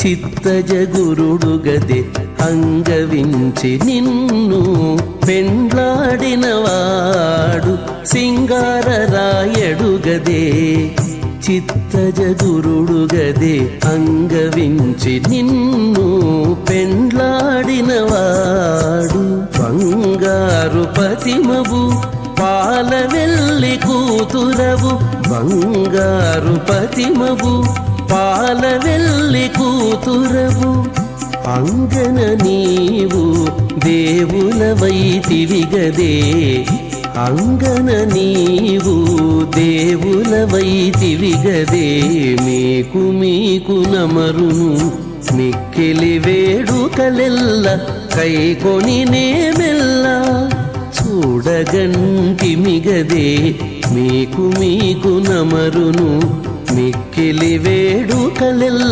చిత్తజగురుడుగదే అంగవించి నిన్ను పెండ్లాడినవాడు సింగారరాయడుగదే చిత్తజగురుడుగదే అంగవించి నిన్ను పెండ్లాడినవాడు బంగారు పతిమవు పాలవెల్లి కూతురవు బంగారు పతిమవు పాలవెల్లి కూతురవు అంగన నీవు దేవులవైతివిగదే అంగన నీవు దేవులవైతివిగదే మీకు మీకు నమరును మిక్కిలి వేడుకలెల్ల కైకొని నేమెల్ల చూడగంటిమిగదే మీకు మీకు నమరును మిక్కిలి వేడుకలెల్లా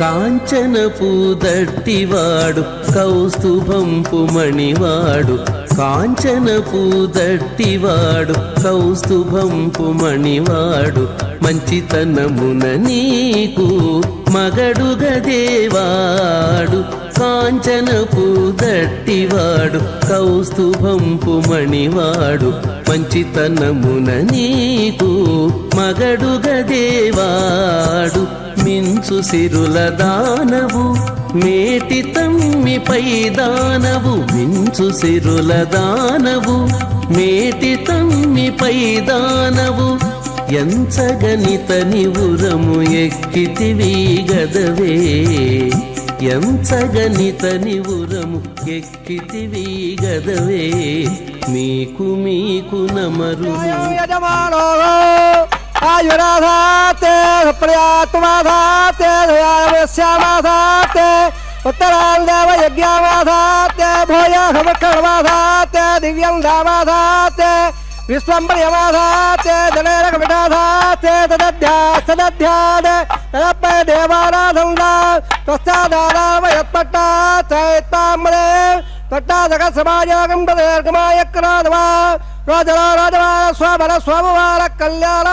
కాంచనపు దట్టివాడు కౌస్తుభంపు మణివాడు కాంచనపు దట్టివాడు కౌస్తుభంపు మణివాడు మంచితనమున నీకు మగడుగదేవాడు కాంచనపు దట్టివాడు కౌస్తుభంపు మణివాడు మంచితనమున నీకు మగడుగదేవాడు మించు సిరుల దానవు మేటి తమ్మిపై దానవు మించు సిరుల దానవు మేటి తమ్మిపై దానవు ఎంచగనిత నివురము ఎక్కితివి గదవే ఎంచగనిత నివురము ఎక్కితివి గదవే మీకు మీకు నమరు యజమానో ఆయురాధాతే ప్రయాత్మాధాతే శ్యామాధాతే ఉత్తరాందేవ యజ్ఞామాధాతే భూయాఘమక్షణమాధాతే దివ్యం దామాధాతే విశ్వంబర్యమాధాతే ధనేరకమిటాధాతే తదధ్యాద తదపై దేవారాధంగా స్వస్థాదారామయత్పట్టా చైత్తామలే పట్టాదక సమాజాగం పదేర్గమాయక్రాదవా రాజరా రాజవార స్వబల స్వభవార కళ్యాణ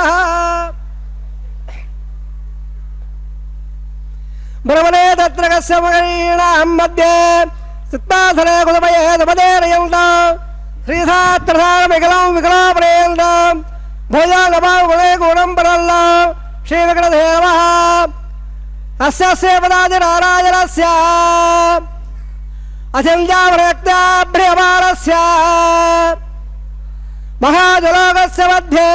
బ్రహ్మణే తత్ర కస్యమగణీనాం మధ్యే సిత్తాధరే కులమయే తపదేరయంత శ్రీధాత్రధారమికలం వికలాపరేయంతం భోజాగమాగుణే గుణం పరల్ల శ్రీవికటదేవ అస్య సేవదాది నారాయణస్య అచంద్యావరేక్తాభ్రియమానస్య మహాజలోకస్య మధ్యే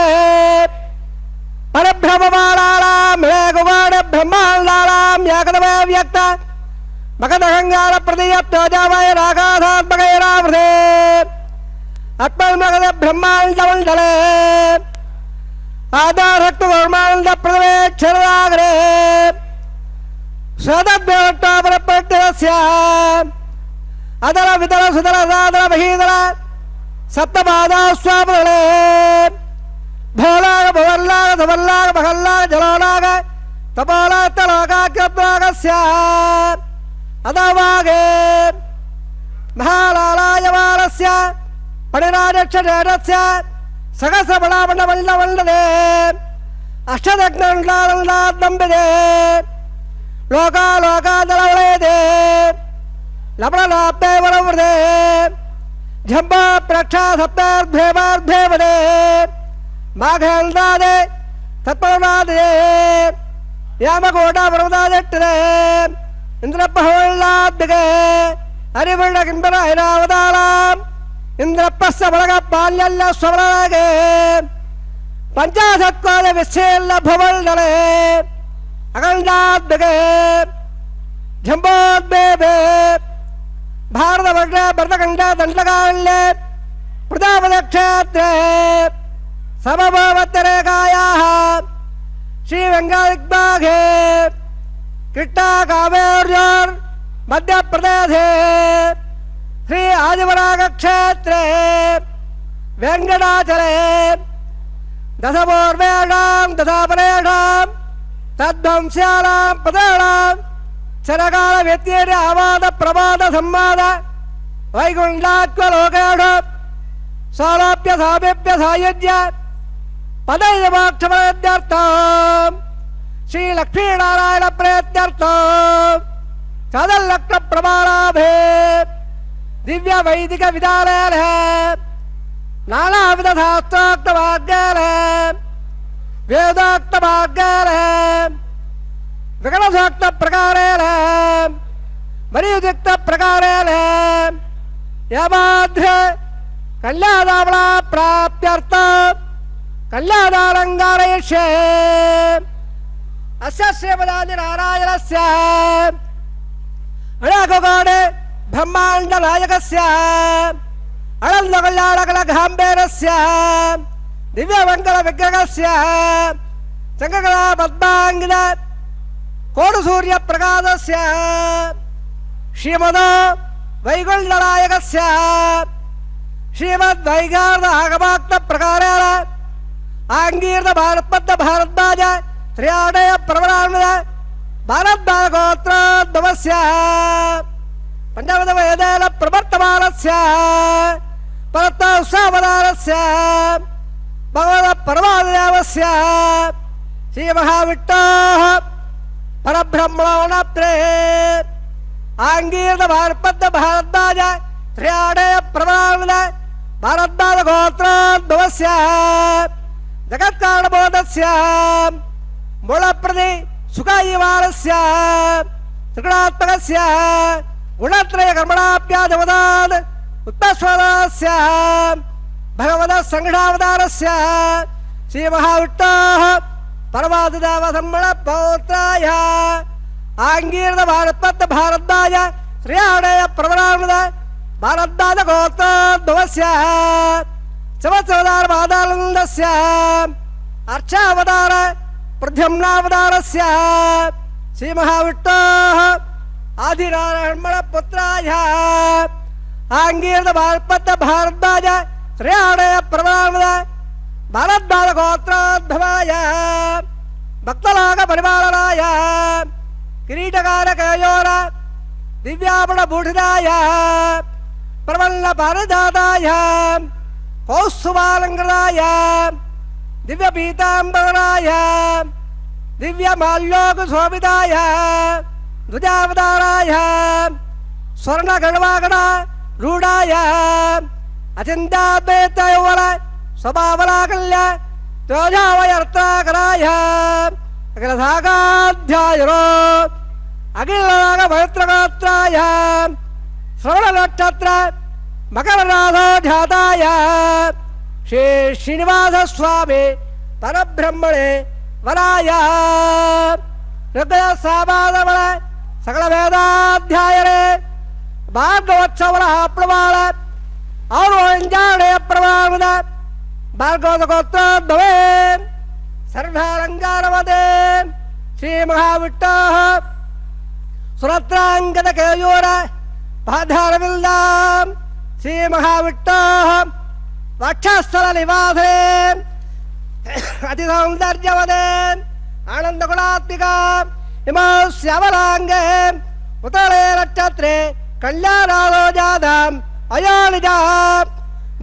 పరబ్రహ్మమాణానాం హేకుమాణ బ్రహ్మాండానాం ఏకదమే వ్యక్త మగధగంగార ప్రతియప్తోజామయ రాగాధాత్మకైరావృతే అత్మన్మగధ బ్రహ్మాండమండలే ఆధారక్త బ్రహ్మాండ ప్రథమే క్షరరాగరే స్వదద్భ్యవట్టాపరప్రత్యస్య అదల విదల సుదల సాదల మహీదల సప్తపాదాస్వాములే భోలాగ భువల్లాగ ధవల్లాగ మహల్లాగ జలోలాగ తపోలాత్తలోకాగ్రత్వాగస్య అదవాగే మహాలాలాయమానస్య పణిరాజక్షేటస్య సహస్రబలామండమండమండదే అష్టదగ్నండాలండాద్నంబిదే లోకాలోకాదలవలేదే లవణలాప్తే వరవృదే జంబా ప్రక్షా సప్తార్ధేవార్ధేవదే మాఘేంద్రాదే తత్పరనాదే యామకోట పర్వతాజట్టదే ఇంద్రపహోల్లాద్దిగే హరివర్ణ కింబర ఐరావతాళాం ఇంద్రపస్య బలగ పాల్యల్ల స్వబలగే పంచాశత్కోద విశ్చేల్ల భువల్డలే అఖండాద్దిగే జంబోద్బేబే భారతవర్ష భరతఖండ దండకాళ్యే ప్రతాపదక్షేత్రే సమభవత్తరేఖాయాః శ్రీరంగదిగ్భాగే కిట్టా కావేర్యోర్ మధ్యప్రదేశే శ్రీ ఆదివరాగక్షేత్రే వెంకటాచలే దశపూర్వేషాం దశాపరేషాం తద్వంశ్యానాం పదానాం చరకాల వ్యత్యేన ఆవాద ప్రమాద సంవాద వైకుంఠాత్మలోకేషు సౌలభ్య సామీప్య సాయుజ్య పదయమాక్షమర్థం శ్రీ లక్ష్మీనారాయణ ప్రేత్యర్థం చదల్లక్ష ప్రమాణాభే దివ్య వైదిక విధానేన నానావిధ శాస్త్రోక్త మార్గేణ వేదోక్త మార్గేణ వికటసూక్త ప్రకారేణ మరియుక్త ప్రకారేణ యమాధ్ర కళ్యాణామణ ప్రాప్త్యర్థ కళ్యాణాలంగారయిష్యే అస్య శ్రీమదాది నారాయణస్య అళకోడే బ్రహ్మాండ నాయకస్య అనంద కళ్యాణకల గాంభీరస్య దివ్యమంగళ విగ్రహస్య చంద్రకళ పద్మాంగిన కోడు సూర్య ప్రకాశస్య శ్రీమదో వైకుంఠనాయకస్య శ్రీమద్వైగార్ధ ఆగమాక్త ప్రకారేణ ఆంగీర్ధ భారతపద్ద భారద్వాజ త్రియాడయ ప్రవరాన్విత భారద్వాజ గోత్రోద్భవస్య పంచవిధ వేదేన ప్రవర్తమానస్య పరత్వసావధానస్య భగవద పరమాదేవస్య శ్రీ మహావిట్టోః పరబ్రహ్మణోణత్రే ఆంగీర్ధ భారతపద్ద భారద్వాజ త్రియాడయ ప్రవరాన్విత భారద్వాజ గోత్రోద్భవస్య जगत्कारणबोधस्य मूलप्रति सुखायवारस्य त्रिगुणात्मकस्य गुणत्रयकर्मणाप्यादिवदात् उत्पस्वरस्य भगवतः सङ्घावतारस्य श्रीमहाविष्णोः परमादिदेवसम्मणपौत्राय आङ्गीर्णभारतपद्ध भारद्वाज श्रीयाणेय प्रवरामृत भारद्वाज गोत्रोद्भवस्य चमत्सवतारपादानन्दस्य अर्चावतार प्रद्युम्नावतारस्य श्रीमहाविष्णोः आदिनारायणपुत्राय आङ्गीर्णभारतपद्ध भारद्वाज श्रीयाणेय प्रवरामृत भारद्वाज गोत्रोद्भवाय भक्तलोक परिपालनाय किरीटकारकयोर दिव्यापणभूषिताय प्रबलपारिजाताय कौस्तुभालङ्कृताय दिव्यपीताम्बराय दिव्यमाल्योकशोभिताय ध्वजावताराय स्वर्णगणवागणारूढाय अचिन्त्याद्वैतयौवन स्वभावलाकल्य तेजावयर्ताकराय अखिलसागाध्यायरो अखिलनागपवित्रगोत्राय श्रवणनक्षत्र मकरराधोध्याताय श्री श्रीनिवासस्वामी परब्रह्मणे वराय ऋग्वेदसामादवळ सकलवेदाध्यायरे भागवत्सवळ प्रमाण औरवञ्जाणे प्रमाणद भार्गवतगोत्रोद्भवे सर्वालङ्कारवदे श्रीमहाविष्णोः सुरत्राङ्गदकेयूर पाधारविल्दां श्रीमहाविष्णोः वक्षस्थलनिवासे अतिसौन्दर्यवदे आनन्दगुणात्मिका इमां श्यामलाङ्गे उतळे नक्षत्रे कल्याणालो जाताम् अयोनिजाम्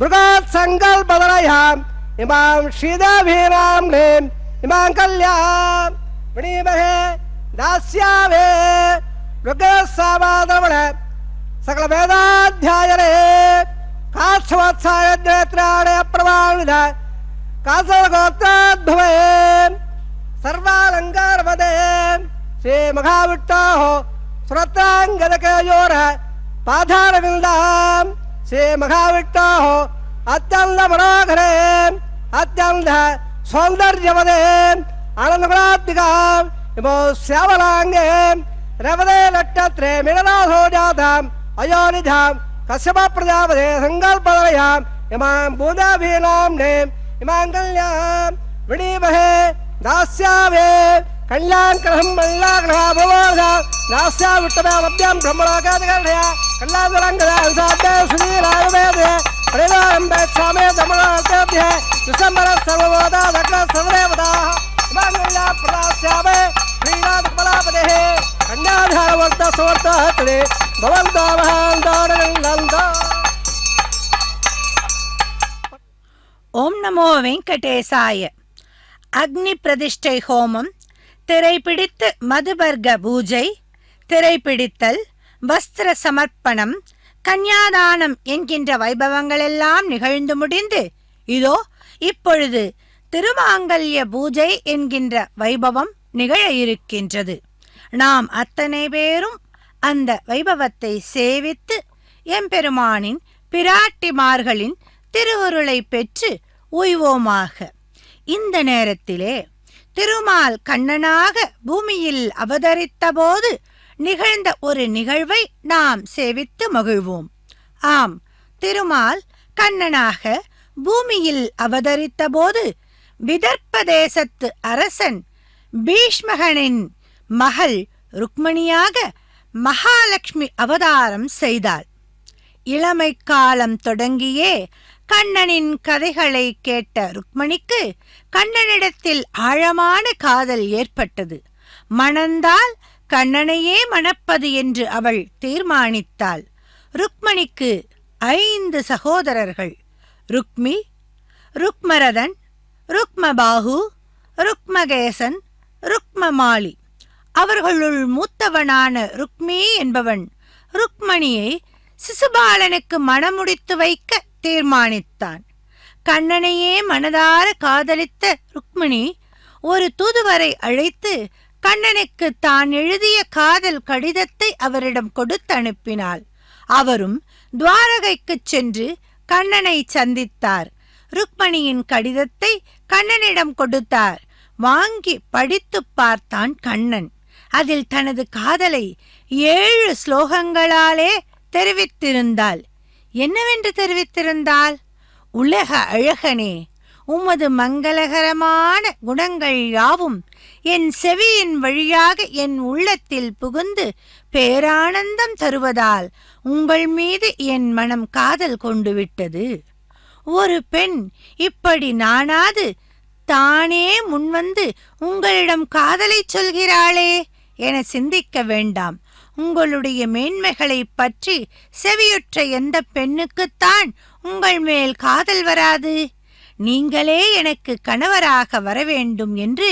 मृगात् सङ्कल्पदलयाम् इमां श्रीदेवीनां नीम् इमां कल्याम् वृणीमहे दास्यामे ऋग्वेदसामादवळ सकलवेदाध्यायरे काशवत्सायज्ञेत्राणे प्रमाणित काशवगोत्रोद्भवे सर्वालङ्कारवदे श्रीमहाविष्णोः सुरत्राङ्गदकेयोर पाधारविल्दां श्रीमहाविष्णोः अत्यन्तमनोहरे अत्यन्त सौन्दर्यवदे आनन्दगुणात्मिकाम् इमो श्यामलाङ्गे रवदे नक्षत्रे मिलनाथो जाताम् अयोनिजाम् कश्यप प्रजापते सङ्कल्पदलयाम् इमां भूदेवीनां नीम् इमां कल्याम् वृणीमहे दास्यामे कल्याणकरहं मल्लाग्रहा भवोधा दास्याविष्टमेवभ्यां ब्रह्मलोकादिकर्णया कल्याणदलङ्गदांसाद्य श्रीरागवेदे परिवारम्भेच्छामे धर्मलोकेभ्य दिसम्बरः सर्वभूता दग्नः सर्वदेवताः इमां कल्यां प्रदास्यामे श्रीनाथकमलापतेः कन्याधारवर्तसवर्तः तदे भवन्तो महान्तानन्दन्तो ஓம் நமோ வெங்கடேசாய. அக்னி பிரதிஷ்டை ஹோமம், திரைப்பிடித்து மதுபர்க பூஜை, திரைப்பிடித்தல், வஸ்திர சமர்ப்பணம், கன்யாதானம் என்கின்ற வைபவங்களெல்லாம் நிகழ்ந்து முடிந்து இதோ இப்பொழுது திருமாங்கல்ய பூஜை என்கின்ற வைபவம் நிகழ இருக்கின்றது. நாம் அத்தனை பேரும் அந்த வைபவத்தை சேவித்து எம்பெருமானின் பிராட்டிமார்களின் திருவருளை பெற்று உய்வோமாக. இந்த நேரத்திலே திருமால் கண்ணனாக பூமியில் அவதரித்த போது நிகழ்ந்த ஒரு நிகழ்வை நாம் சேவித்து மகிழ்வோம். ஆம், திருமால் கண்ணனாக பூமியில் அவதரித்த போது விதர்ப்ப தேசத்து அரசன் பீஷ்மகனின் மகள் ருக்மணியாக மகாலட்சுமி அவதாரம் செய்தாள். இளமை காலம் தொடங்கியே கண்ணனின் கதைகளை கேட்ட ருக்மணிக்கு கண்ணனிடத்தில் ஆழமான காதல் ஏற்பட்டது. மணந்தால் கண்ணனையே மணப்பது என்று அவள் தீர்மானித்தாள். ருக்மணிக்கு 5 சகோதரர்கள்: ருக்மி, ருக்மரதன், ருக்மபாகு, ருக்மகேசன், ருக்மமாலி. அவர்களுள் மூத்தவனான ருக்மி என்பவன் ருக்மணியை சிசுபாலனுக்கு மணமுடித்து வைக்க தீர்மானித்தான். கண்ணனையே மனதார காதலித்த ருக்மிணி ஒரு தூதுவரை அழைத்து கண்ணனுக்கு தான் எழுதிய காதல் கடிதத்தை அவரிடம் கொடுத்து அனுப்பினாள். அவரும் துவாரகைக்குச் சென்று கண்ணனை சந்தித்தார். ருக்மிணியின் கடிதத்தை கண்ணனிடம் கொடுத்தார். வாங்கி படித்து பார்த்தான் கண்ணன். அதில் தனது காதலை 7 ஸ்லோகங்களாலே தெரிவித்திருந்தாள். என்னவென்று தெரிவித்திருந்தாள்? உலக அழகனே, உமது மங்களகரமான குணங்கள் யாவும் என் செவியின் வழியாக என் உள்ளத்தில் புகுந்து பேரானந்தம் தருவதால் உங்கள் மீது என் மனம் காதல் கொண்டு விட்டது. ஒரு பெண் இப்படி நானாது தானே முன்வந்து உங்களிடம் காதலை சொல்கிறாளே என சிந்திக்க வேண்டாம். உங்களுடைய மேன்மைகளை பற்றி செவியுற்ற எந்த பெண்ணுக்குத்தான் உங்கள் மேல் காதல் வராது? நீங்களே எனக்கு கணவராக வரவேண்டும் என்று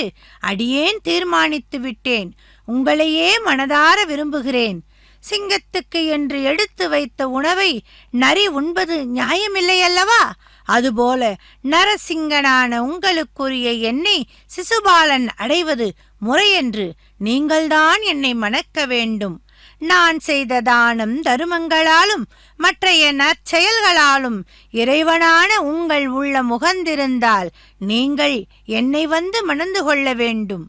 அடியேன் தீர்மானித்து விட்டேன். உங்களையே மனதார விரும்புகிறேன். சிங்கத்துக்கு என்று எடுத்து வைத்த உணவை நரி உண்பது நியாயமில்லையல்லவா? அதுபோல நரசிங்கனான உங்களுக்குரிய என்னை சிசுபாலன் அடைவது முறையென்று நீங்கள்தான் என்னை மணக்க வேண்டும். நான் செய்த தானம் தருமங்களாலும் மற்றைய நற்செயல்களாலும் இறைவனான உங்கள் உள்ள முகந்திருந்தால் நீங்கள் என்னை வந்து மணந்து கொள்ள வேண்டும்.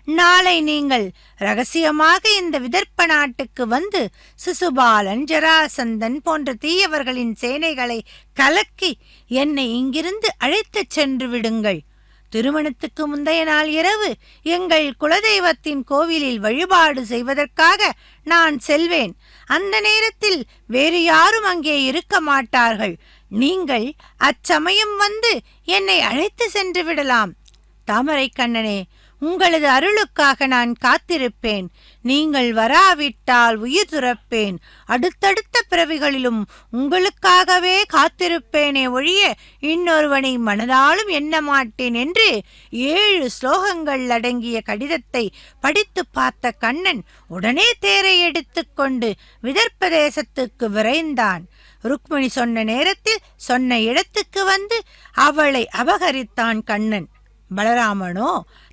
நாளை நீங்கள் ரகசியமாக இந்த விதர்ப்ப நாட்டுக்கு வந்து சிசுபாலன், ஜராசந்தன் போன்ற தீயவர்களின் சேனைகளை கலக்கி என்னை இங்கிருந்து அழைத்துச் சென்று விடுங்கள். திருமணத்துக்கு முந்தைய நாள் இரவு எங்கள் குலதெய்வத்தின் கோவிலில் வழிபாடு செய்வதற்காக நான் செல்வேன். அந்த நேரத்தில் வேறு யாரும் அங்கே இருக்க மாட்டார்கள். நீங்கள் அச்சமயம் வந்து என்னை அழைத்து சென்று விடலாம். தாமரை கண்ணனே, உங்களது அருளுக்காக நான் காத்திருப்பேன். நீங்கள் வராவிட்டால் உயிர் துறப்பேன். அடுத்தடுத்த பிறவிகளிலும் உங்களுக்காகவே காத்திருப்பேனே ஒழிய இன்னொருவனை மனதாலும் எண்ண மாட்டேன் என்று 7 ஸ்லோகங்கள் அடங்கிய கடிதத்தை படித்து பார்த்த கண்ணன் உடனே தேரை எடுத்துக்கொண்டு விதர்ப்ப தேசத்துக்கு விரைந்தான். ருக்மிணி சொன்ன நேரத்தில் சொன்ன இடத்துக்கு வந்து அவளை அபகரித்தான் கண்ணன். பலராமனோ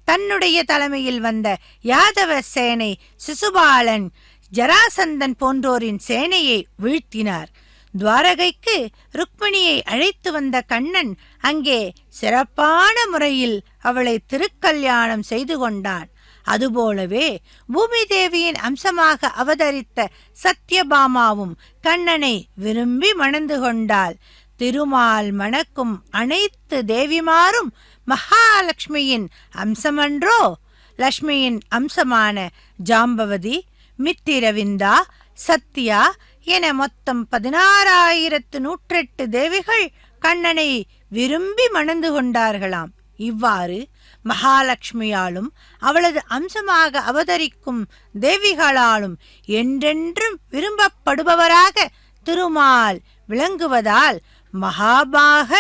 தன்னுடைய தலைமையில் வந்த யாதவ சேனை, சிசுபாலன், ஜராசந்தன் போன்றோரின் சேனையை வீழ்த்தினார். துவாரகைக்கு ருக்மிணியை அழைத்து வந்த கண்ணன் அங்கே சிறப்பான முறையில் அவளை திருக்கல்யாணம் செய்து கொண்டான். அதுபோலவே பூமி தேவியின் அம்சமாக அவதரித்த சத்யபாமாவும் கண்ணனை விரும்பி மணந்து கொண்டாள். திருமால் மணக்கும் அனைத்து தேவிமாரும் மகாலட்சுமியின் அம்சமன்றோ? லட்சுமியின் அம்சமான ஜாம்பவதி, மித்திரவிந்தா, சத்யா என மொத்தம் 16,108 தேவிகள் கண்ணனை விரும்பி மணந்து கொண்டார்களாம். இவ்வாறு மகாலட்சுமியாலும் அவளது அம்சமாக அவதரிக்கும் தேவிகளாலும் என்றென்றும் விரும்பப்படுபவராக திருமால் விளங்குவதால் மகாபாக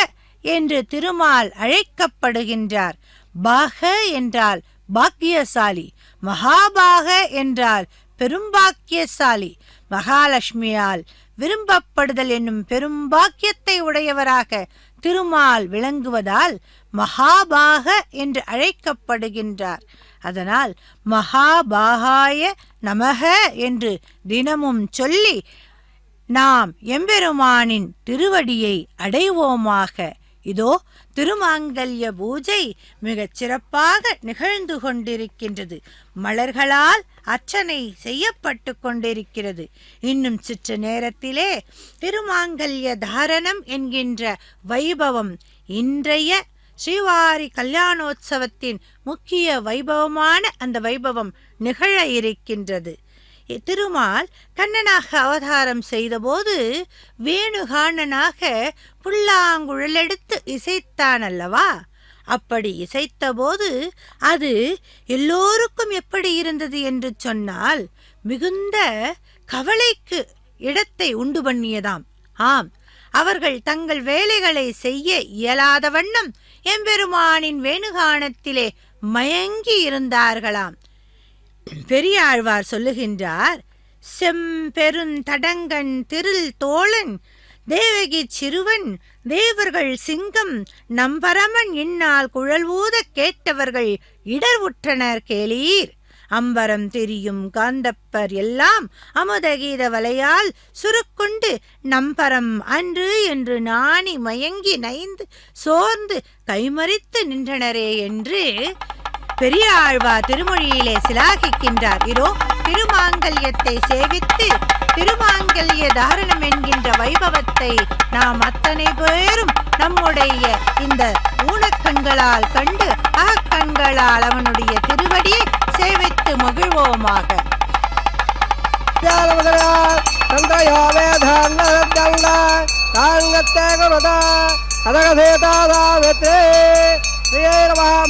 என்று திருமால் அழைக்கப்படுகின்றார். பாக என்றால் பாக்கியசாலி, மகாபாக என்றால் பெரும்பாக்கியசாலி. மகாலட்சுமியால் விரும்பப்படுதல் என்னும் பெரும்பாக்கியத்தை உடையவராக திருமால் விளங்குவதால் மகாபாக என்று அழைக்கப்படுகின்றார். அதனால் மகாபாகாய நமக என்று தினமும் சொல்லி நாம் எம்பெருமானின் திருவடியை அடைவோமாக. இதோ திருமாங்கல்ய பூஜை மிகச் சிறப்பாக நிகழ்ந்து கொண்டிருக்கின்றது. மலர்களால் அர்ச்சனை செய்யப்பட்டு கொண்டிருக்கிறது. இன்னும் சிற்று நேரத்திலே திருமாங்கல்ய தாரணம் என்கின்ற வைபவம் இன்றைய ஸ்ரீவாரி கல்யாணோத்சவத்தின் முக்கிய வைபவமான அந்த வைபவம் நிகழ இருக்கின்றது. திருமால் கண்ணனாக அவதாரம் செய்தபோது வேணுகானனாக புல்லாங்குழலெடுத்து இசைத்தான் அல்லவா? அப்படி இசைத்தபோது அது எல்லோருக்கும் எப்படி இருந்தது என்று சொன்னால் மிகுந்த கவலைக்கு இடத்தை உண்டு பண்ணியதாம். ஆம், அவர்கள் தங்கள் வேலைகளை செய்ய இயலாத வண்ணம் எம்பெருமானின் வேணுகானத்திலே மயங்கி இருந்தார்களாம். பெரியாழ்வார் சொல்லுகின்றார், செம்பெருந்தடங்கன் திரில் தோழன் தேவகி சிறுவன், தேவர்கள் சிங்கம், நம்பரமன் இந்நாள் குழல் ஊத கேட்டவர்கள் இடர் உற்றனர் கேளீர். அம்பரம் தெரியும் காந்தப்பர் எல்லாம் அமுதகீத வலையால் சுருக்குண்டு நம்பரம் அன்று என்று நாணி மயங்கி நைந்து சோர்ந்து கைமறித்து நின்றனரே என்று பெரியாழ்வார் திருமொழியிலே சிலாகிக்கின்றார். இதோ திருமாங்கல்யத்தை சேவித்து திருமாங்கல்ய தாரணம் என்கின்ற வைபவத்தை நாம் அத்தனை பேரும் நம்முடைய இந்த ஊனக்கண்களால் கண்டு அகக்கண்களால் அவனுடைய திருவடியை சேவித்து மகிழ்வோமாக.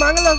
மங்கள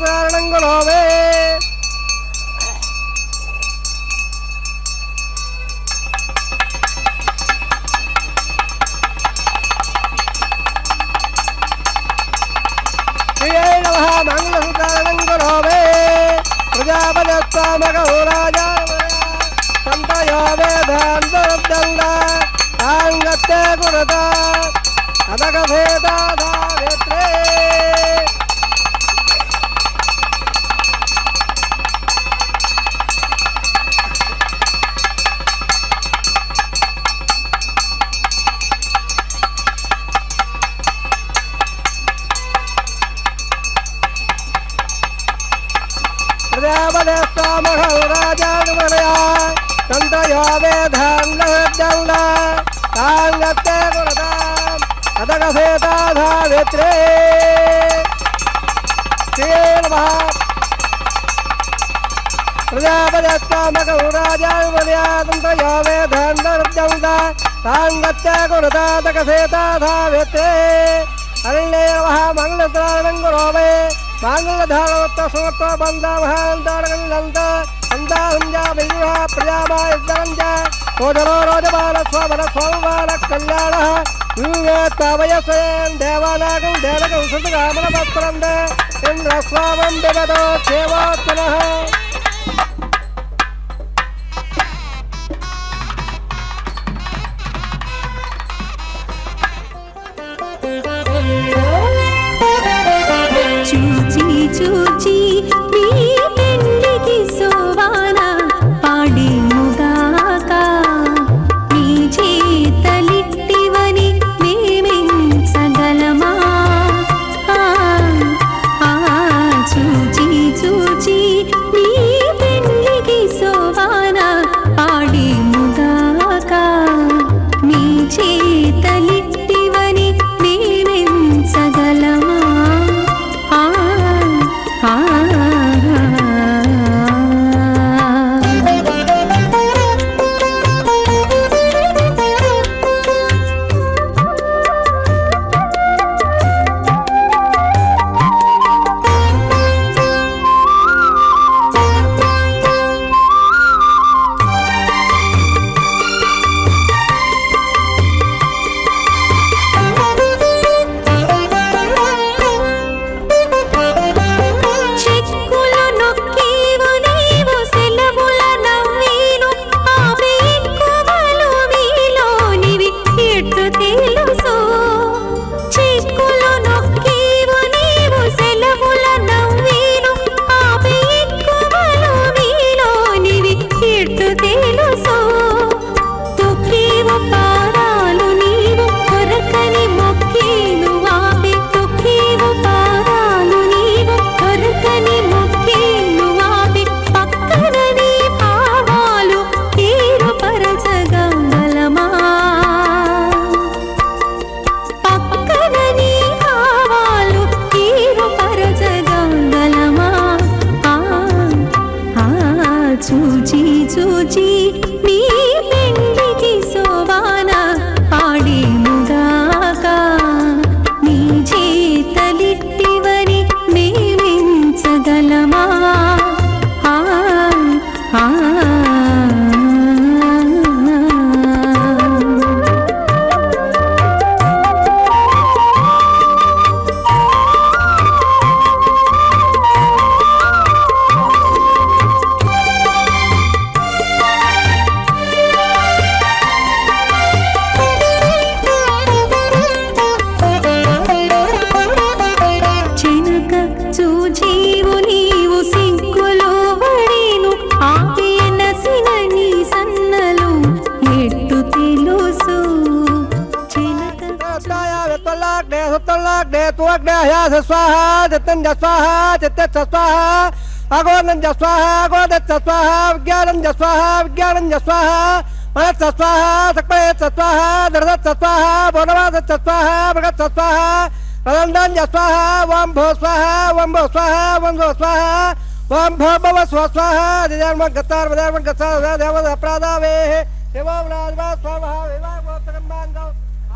దేవానాగం దేవగం సుతగామన వస్త్రంద ఇంద్రస్వామం వివదో సేవాత్మనః చూచి చూచి మీ పెండికి సోవాన పాడి ముగాక నీ చేతలిట్టివని మేమెంచగలమా చూచి చూచి మీ పెండికి సోవాన పాడి ముగాక నీ చేతలిట్టివని మేమెంచగలమా చూచి చూచి మీ పెండికి సోవాన పాడి ముగాక నీ చేతలిట్టివని మేమెంచగలమా विश्वास स्वाहा चित्तंज स्वाहा चित्त स्वाहा अगोनंज स्वाहा अगोदत्त स्वाहा विज्ञानंज स्वाहा विज्ञानंज स्वाहा मनस स्वाहा सकपयत स्वाहा दर्दत्त स्वाहा बोधवादत्त स्वाहा भगत स्वाहा प्रदंडंज स्वाहा वम भो स्वाहा वम भो स्वाहा वम भो स्वाहा वम भो भव स्वाहा जयर्म गतार वदर्म गतार देव अपराधावे देवम राजवा स्वाहा विवाह गोत्रम्बांगो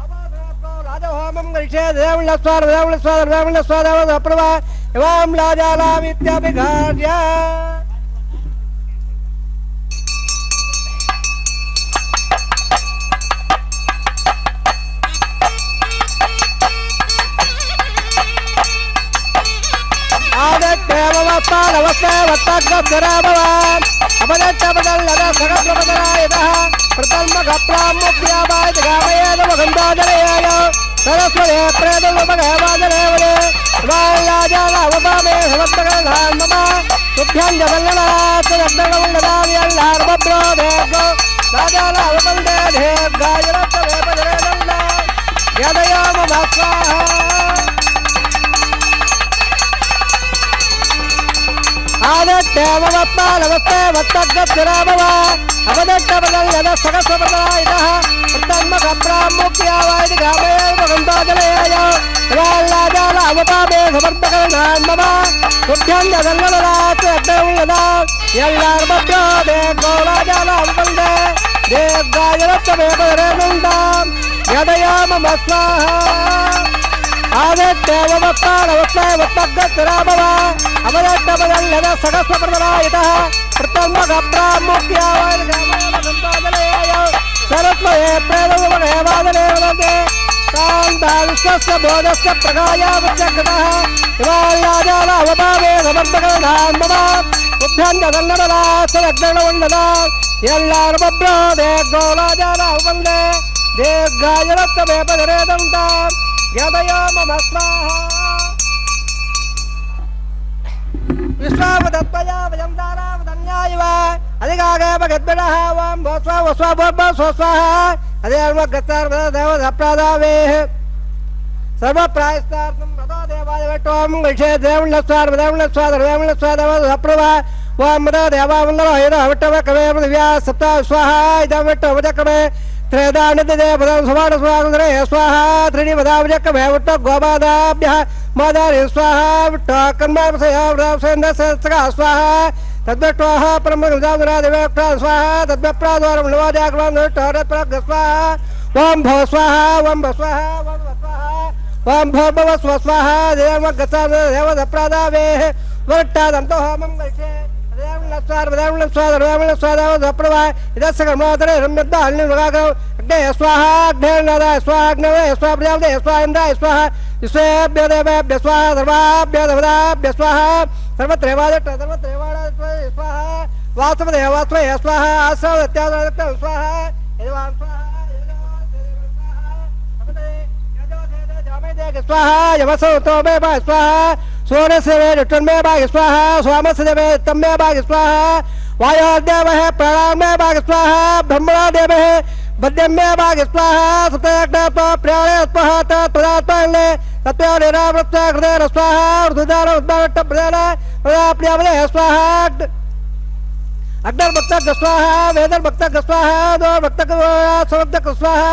आवादरात्मा राजहोमं गरिषे देवं स्वार देवं स्वार देवं स्वार देव अप्रभा एवं लाजाला विद्याभिघार्य सरस्वती विश्वावदत्तया वयंदारा वदन्यायव अधिकागे भगद्बडः वं भोस्वा वस्वा भोस्वा स्वस्वाहा अधिर्म गतार देव अपराधावे सर्व प्रायश्चित्तं मदो देवाय वटोम विषे देवं लस्वार देवं लस्वार देवं लस्वार देव अप्रभा वं मदो देवा वन्दो हिरो वटव कवे दिव्या सप्ता स्वाहा इदं वटव वजकवे त्रेदानिदे पदं सवाड स्वागरे स्वाहा त्रिणि वदावजकवे वट गोबादाभ्यः मादारि स्वाहा वट कर्मावसया व्रावसेन्द्र सत्सगा स्वाहा तद्वट्वाह परमगंधाधरा देवक्ता स्वाहा तद्वप्राद्वारं नवाजागवां नटरप्रग स्वाहा वं भव स्वाहा वं भव स्वाहा वं भव स्वाहा वं भव भव स्वाहा देव गता देव अपराधावे वट्टादंतो होमं गच्छे देवं लस्वार देवं लस्वार देवं लस्वार देव अपराधा इदसकर्मादरे रम्यद्दा हल्निर्गागो अग्ने स्वाहा अग्ने नदा स्वाहा अग्ने स्वाहा प्रजापते स्वाहा इंद्राय स्वाहा विश्वेभ्यो देवेभ्यो स्वाहा सर्वाभ्यो देवताभ्यो स्वाहा सर्वत्रैवाजट सर्वत्रैवाजट स्वाहा वासवदेव वासवे स्वाहा आसवत्यादत्त स्वाहा एवं स्वाहा स्वाहा यमसो तो मे भा स्वाहा सोरस्य मे रुटन मे भाग स्वाहा स्वामस्य मे तम मे भाग स्वाहा वायुदेव है प्राण मे भाग स्वाहा ब्रह्मणा देव है बद्यम मे भाग स्वाहा सतयज्ञ प्राणे स्वाहा तत्पदात्मने तत्वनिरावृत्त हृदय स्वाहा ऊर्ध्वदान उद्भवट्ट प्रदान प्रदाप्रियावले स्वाहा अग्नर भक्त स्वाहा वेदर भक्त स्वाहा दो भक्त समक्त स्वाहा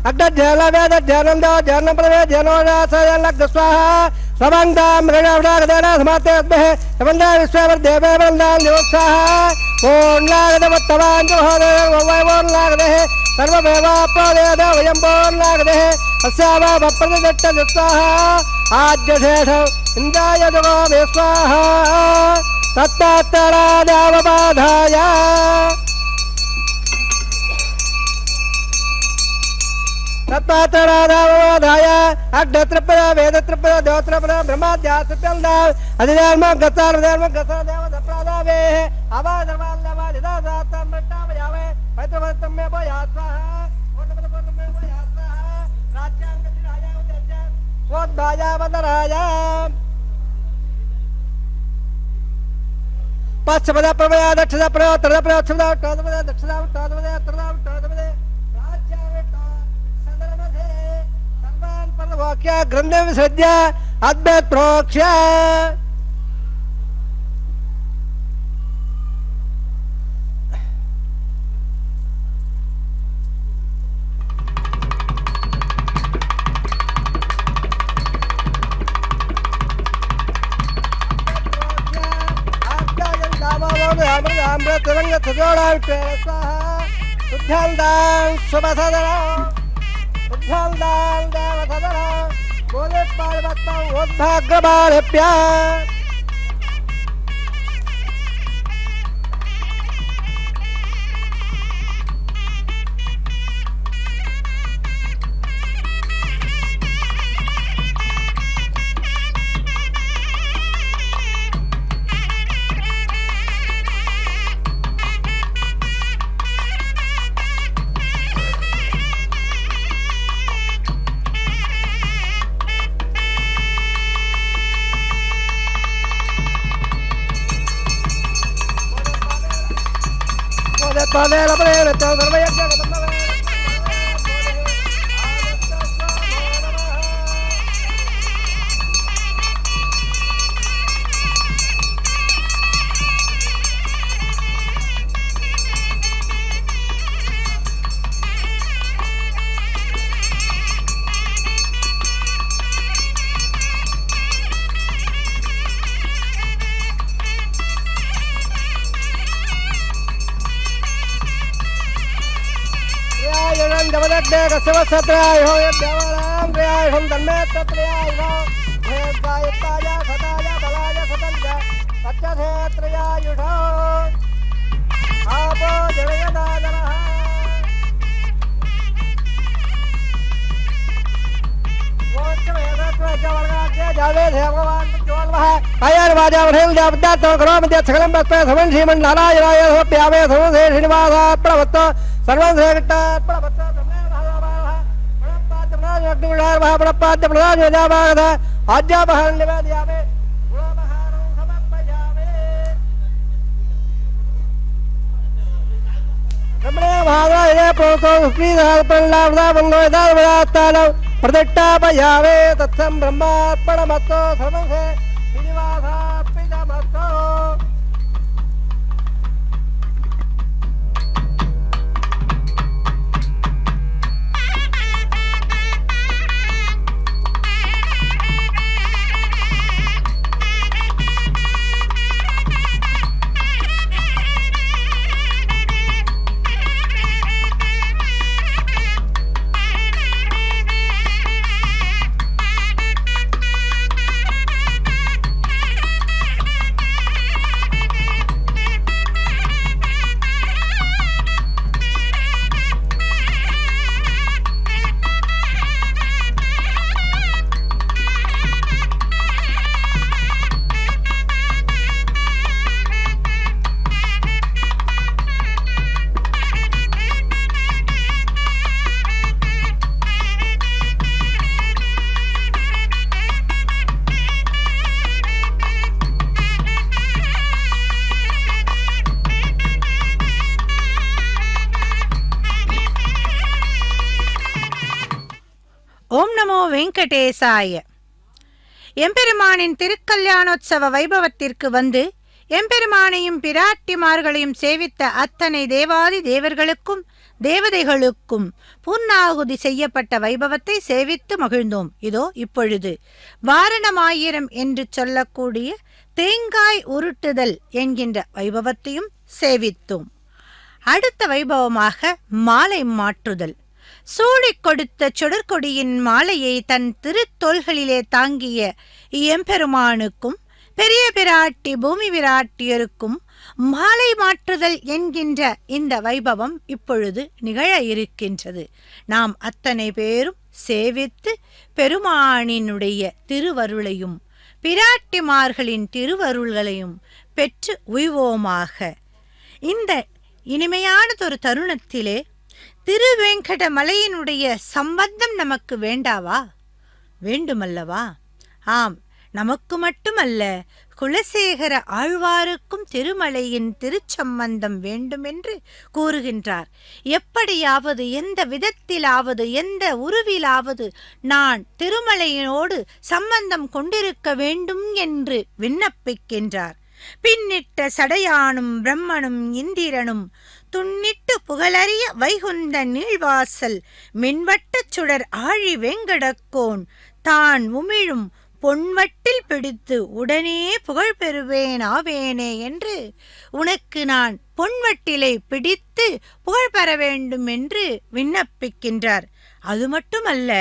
अग्न जल वेद जलंद जन प्रवे जनोना सयलग स्वाहा समंगम ऋणवडागदेन समाते अद्भे समंदा विश्ववर देवे वंदान स्वाहा पूर्णागदवत्तवान जोहरे वैवोर्लागदे सर्वमेवाप्रादेद वयं बोर्लागदे अस्यावा भप्रदट्ट स्वाहा आद्य शेष इंद्राय जगो स्वाहा तत्तरादावबाधाय तत्तरादावबाधाय अग्नत्रपद वेदत्रपद देवत्रपद ब्रह्माद्यात्रपद अधिधर्म गतार धर्म गता देव अपराधावे अवाधर्माल्लवा निदासातं मट्टावयावे पैत्रवत्तं मे भयात्वाहा कोटपदपदं मे भयात्वाहा राज्यांगतिराया उद्यज्य स्वोद्भाया वदराया पश्चिमदा प्रवया दक्षिणा प्रव उत्तरदा प्रव दक्षिणा उत्तरदा दक्षिणा उत्तरदा उत्तरदा उत्तरदा राज्यावेट संदर्भे सर्वान् पदवाक्य ग्रंथे विसृज्य அத்பத் ப்ரோக்ஷ प्रतिष्ठापयावे तत्सं ब्रह्मार्पणमस्तु सर्वं श्रीनिवासार्पितमस्तु। ஓம் நமோ வெங்கடேசாய. எம்பெருமானின் திருக்கல்யாணோத்சவ வைபவத்திற்கு வந்து எம்பெருமானையும் பிராட்டிமார்களையும் சேவித்த அத்தனை தேவாதி தேவர்களுக்கும் தேவதைகளுக்கும் பூர்ணாகுதி செய்யப்பட்ட வைபவத்தை சேவித்து மகிழ்ந்தோம். இதோ இப்பொழுது வாரணமாயிரம் என்று சொல்லக்கூடிய தேங்காய் உருட்டுதல் என்கின்ற வைபவத்தையும் சேவித்தோம். அடுத்த வைபவமாக மாலை மாற்றுதல். சூடிக் கொடுத்த சுடற்கொடியின் மாலையை தன் திருத்தோள்களிலே தாங்கிய எம்பெருமானுக்கும் பெரிய பிராட்டி பூமி பிராட்டியருக்கும் மாலை மாற்றுதல் என்கின்ற இந்த வைபவம் இப்பொழுது நிகழ இருக்கின்றது. நாம் அத்தனை பேரும் சேவித்து பெருமானினுடைய திருவருளையும் பிராட்டிமார்களின் திருவருள்களையும் பெற்று உய்வோமாக. இந்த இனிமையானதொரு தருணத்திலே திருவேங்கட மலையினுடைய சம்பந்தம் நமக்கு வேண்டாவா? வேண்டுமல்லவா? ஆம், நமக்கு மட்டுமல்ல, குலசேகர ஆழ்வாருக்கும் திருமலையின் திருச்சம்பந்தம் வேண்டுமென்று கூறுகின்றார். எப்படியாவது, எந்த விதத்திலாவது, எந்த உருவிலாவது நான் திருமலையினோடு சம்பந்தம் கொண்டிருக்க வேண்டும் என்று விண்ணப்பிக்கின்றார். பின்னிட்ட சடையானும் பிரம்மனும் இந்திரனும் துன்னிட்டு புகழறிய வைகுந்த நீள்வாசல் மின்வட்டச் சுடர் ஆழி வேங்கடக்கோன் தான் உமிழும் பொன்வட்டில் பிடித்து உடனே புகழ் பெறுவேன் ஆவேனே என்று உனக்கு நான் பொன்வட்டிலை பிடித்து புகழ் பெற வேண்டும் என்று விண்ணப்பிக்கின்றார். அது மட்டுமல்ல,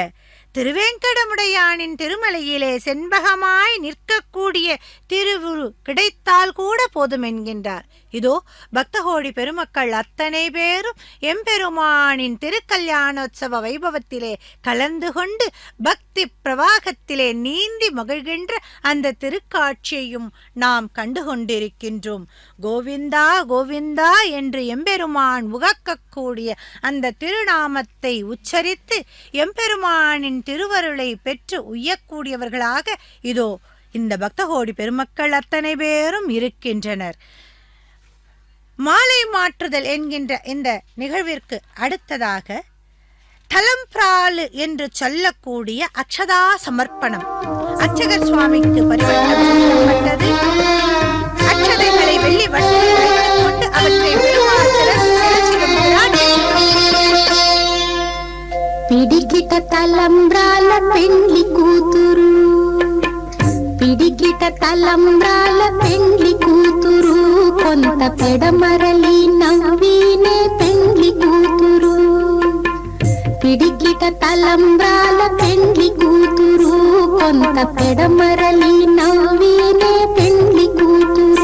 திருவேங்கடமுடையானின் திருமலையிலே செண்பகமாய் நிற்கக்கூடிய திருவுரு கிடைத்தால் கூட போதும் என்கின்றார். இதோ பக்தகோடி பெருமக்கள் அத்தனை பேரும் எம்பெருமானின் திருக்கல்யாணோத்சவ வைபவத்திலே கலந்து கொண்டு பக்தி பிரவாகத்திலே நீந்தி மகிழ்கின்ற அந்த திருக்காட்சியையும் நாம் கண்டுகொண்டிருக்கின்றோம். கோவிந்தா கோவிந்தா என்று எம்பெருமான் உகக்கக்கூடிய அந்த திருநாமத்தை உச்சரித்து எம்பெருமானின் திருவருளை பெற்று உய்யக்கூடியவர்களாக இதோ இந்த பக்தகோடி பெருமக்கள் அத்தனை பேரும் இருக்கின்றனர். மாலை மாற்றுதல் என்கின்ற இந்த நிகழ்விற்கு அடுத்ததாக தலம்பிராலு என்று சொல்லக்கூடிய அக்ஷதா சமர்ப்பணம் அர்ச்சகர் சுவாமிக்கு பரிவர்த்தப்பட்டது. அக்ஷதைகளை வெள்ளி வட்டில் வைத்துக் கொண்டு அவற்றை పిడికిట తలంబ్రాల పెండ్లి కూతురు, పిడికిట తలంబ్రాల పెండ్లి కూతురు, కొంత పెడమరలి నవ్వినే పెండ్లి కూతురు. పిడికిట తలంబ్రాల పెండ్లి కూతురు, కొంత పెడమరలి నవ్వినే పెండ్లి కూతురు.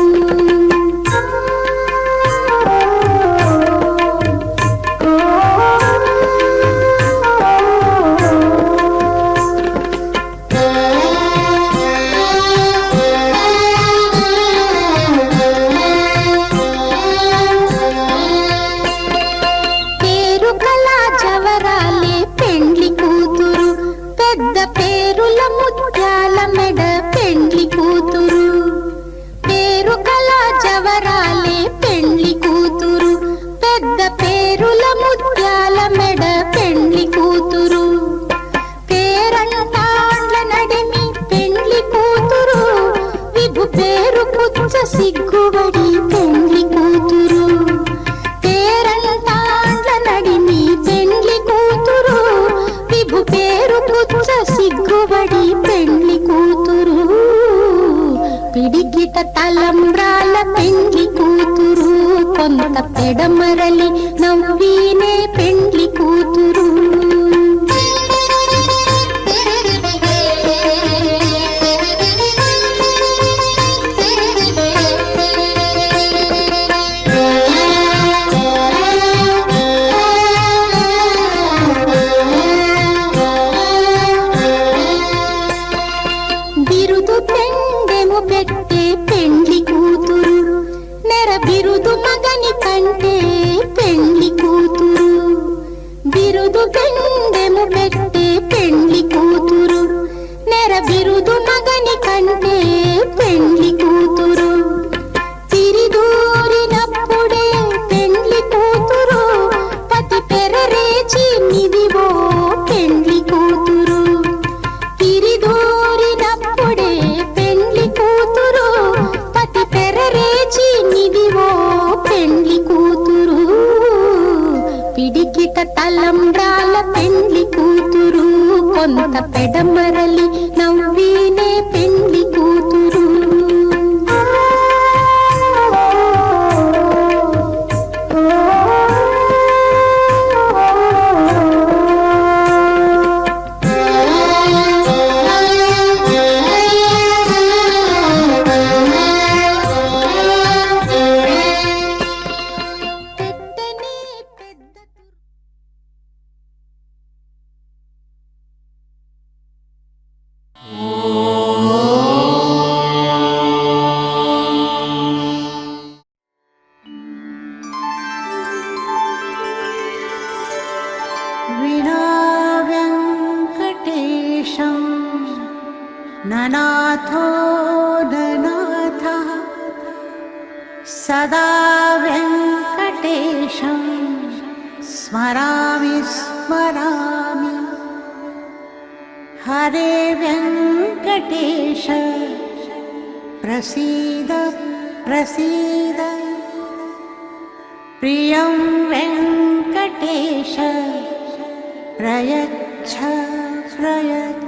సిగ్గుబడి పెండ్లి కూతురు, పేరంటాండ్ల నడిమి పెండ్లి కూతురు, విభు పేరు పుచ్చ సిగ్గుబడి పెండ్లి కూతురు. పిడికిట తలంబ్రాల పెండ్లి కూతురు, కొంత పెడమరలి నవ్వినే పెండ్లి కూతురు. పెట్టే పెండ్లి కూతురు, నెర బిరుదు మగని కంటే పెండ్లి కూతురు. బిరుదు పెండెము పెట్టే పెండ్లి కూతురు, నెర బిరుదు మగని కంటే పెండ్లి కూతురు. తిరిదూరినప్పుడే పెండ్లి కూతురు, పతి పెరరేచి నిదివో పెండ్లి కూతురు. తిరిదూరినప్పుడే పెండ్లి కూతురు, పతి పెరరేచి నిదివో పెండ్లి కూతురు. పిడికిట తలంబ్రాల పెండ్లి కూతురు, కొంత పెడమరలి నవ్వినే పెండ్లి కూతురు. सदा वेङ्कटेशं स्मरामि स्मरामि हरे वेङ्कटेश प्रसीद प्रसीद प्रियं वेङ्कटेश प्रयच्छ प्रयच्छ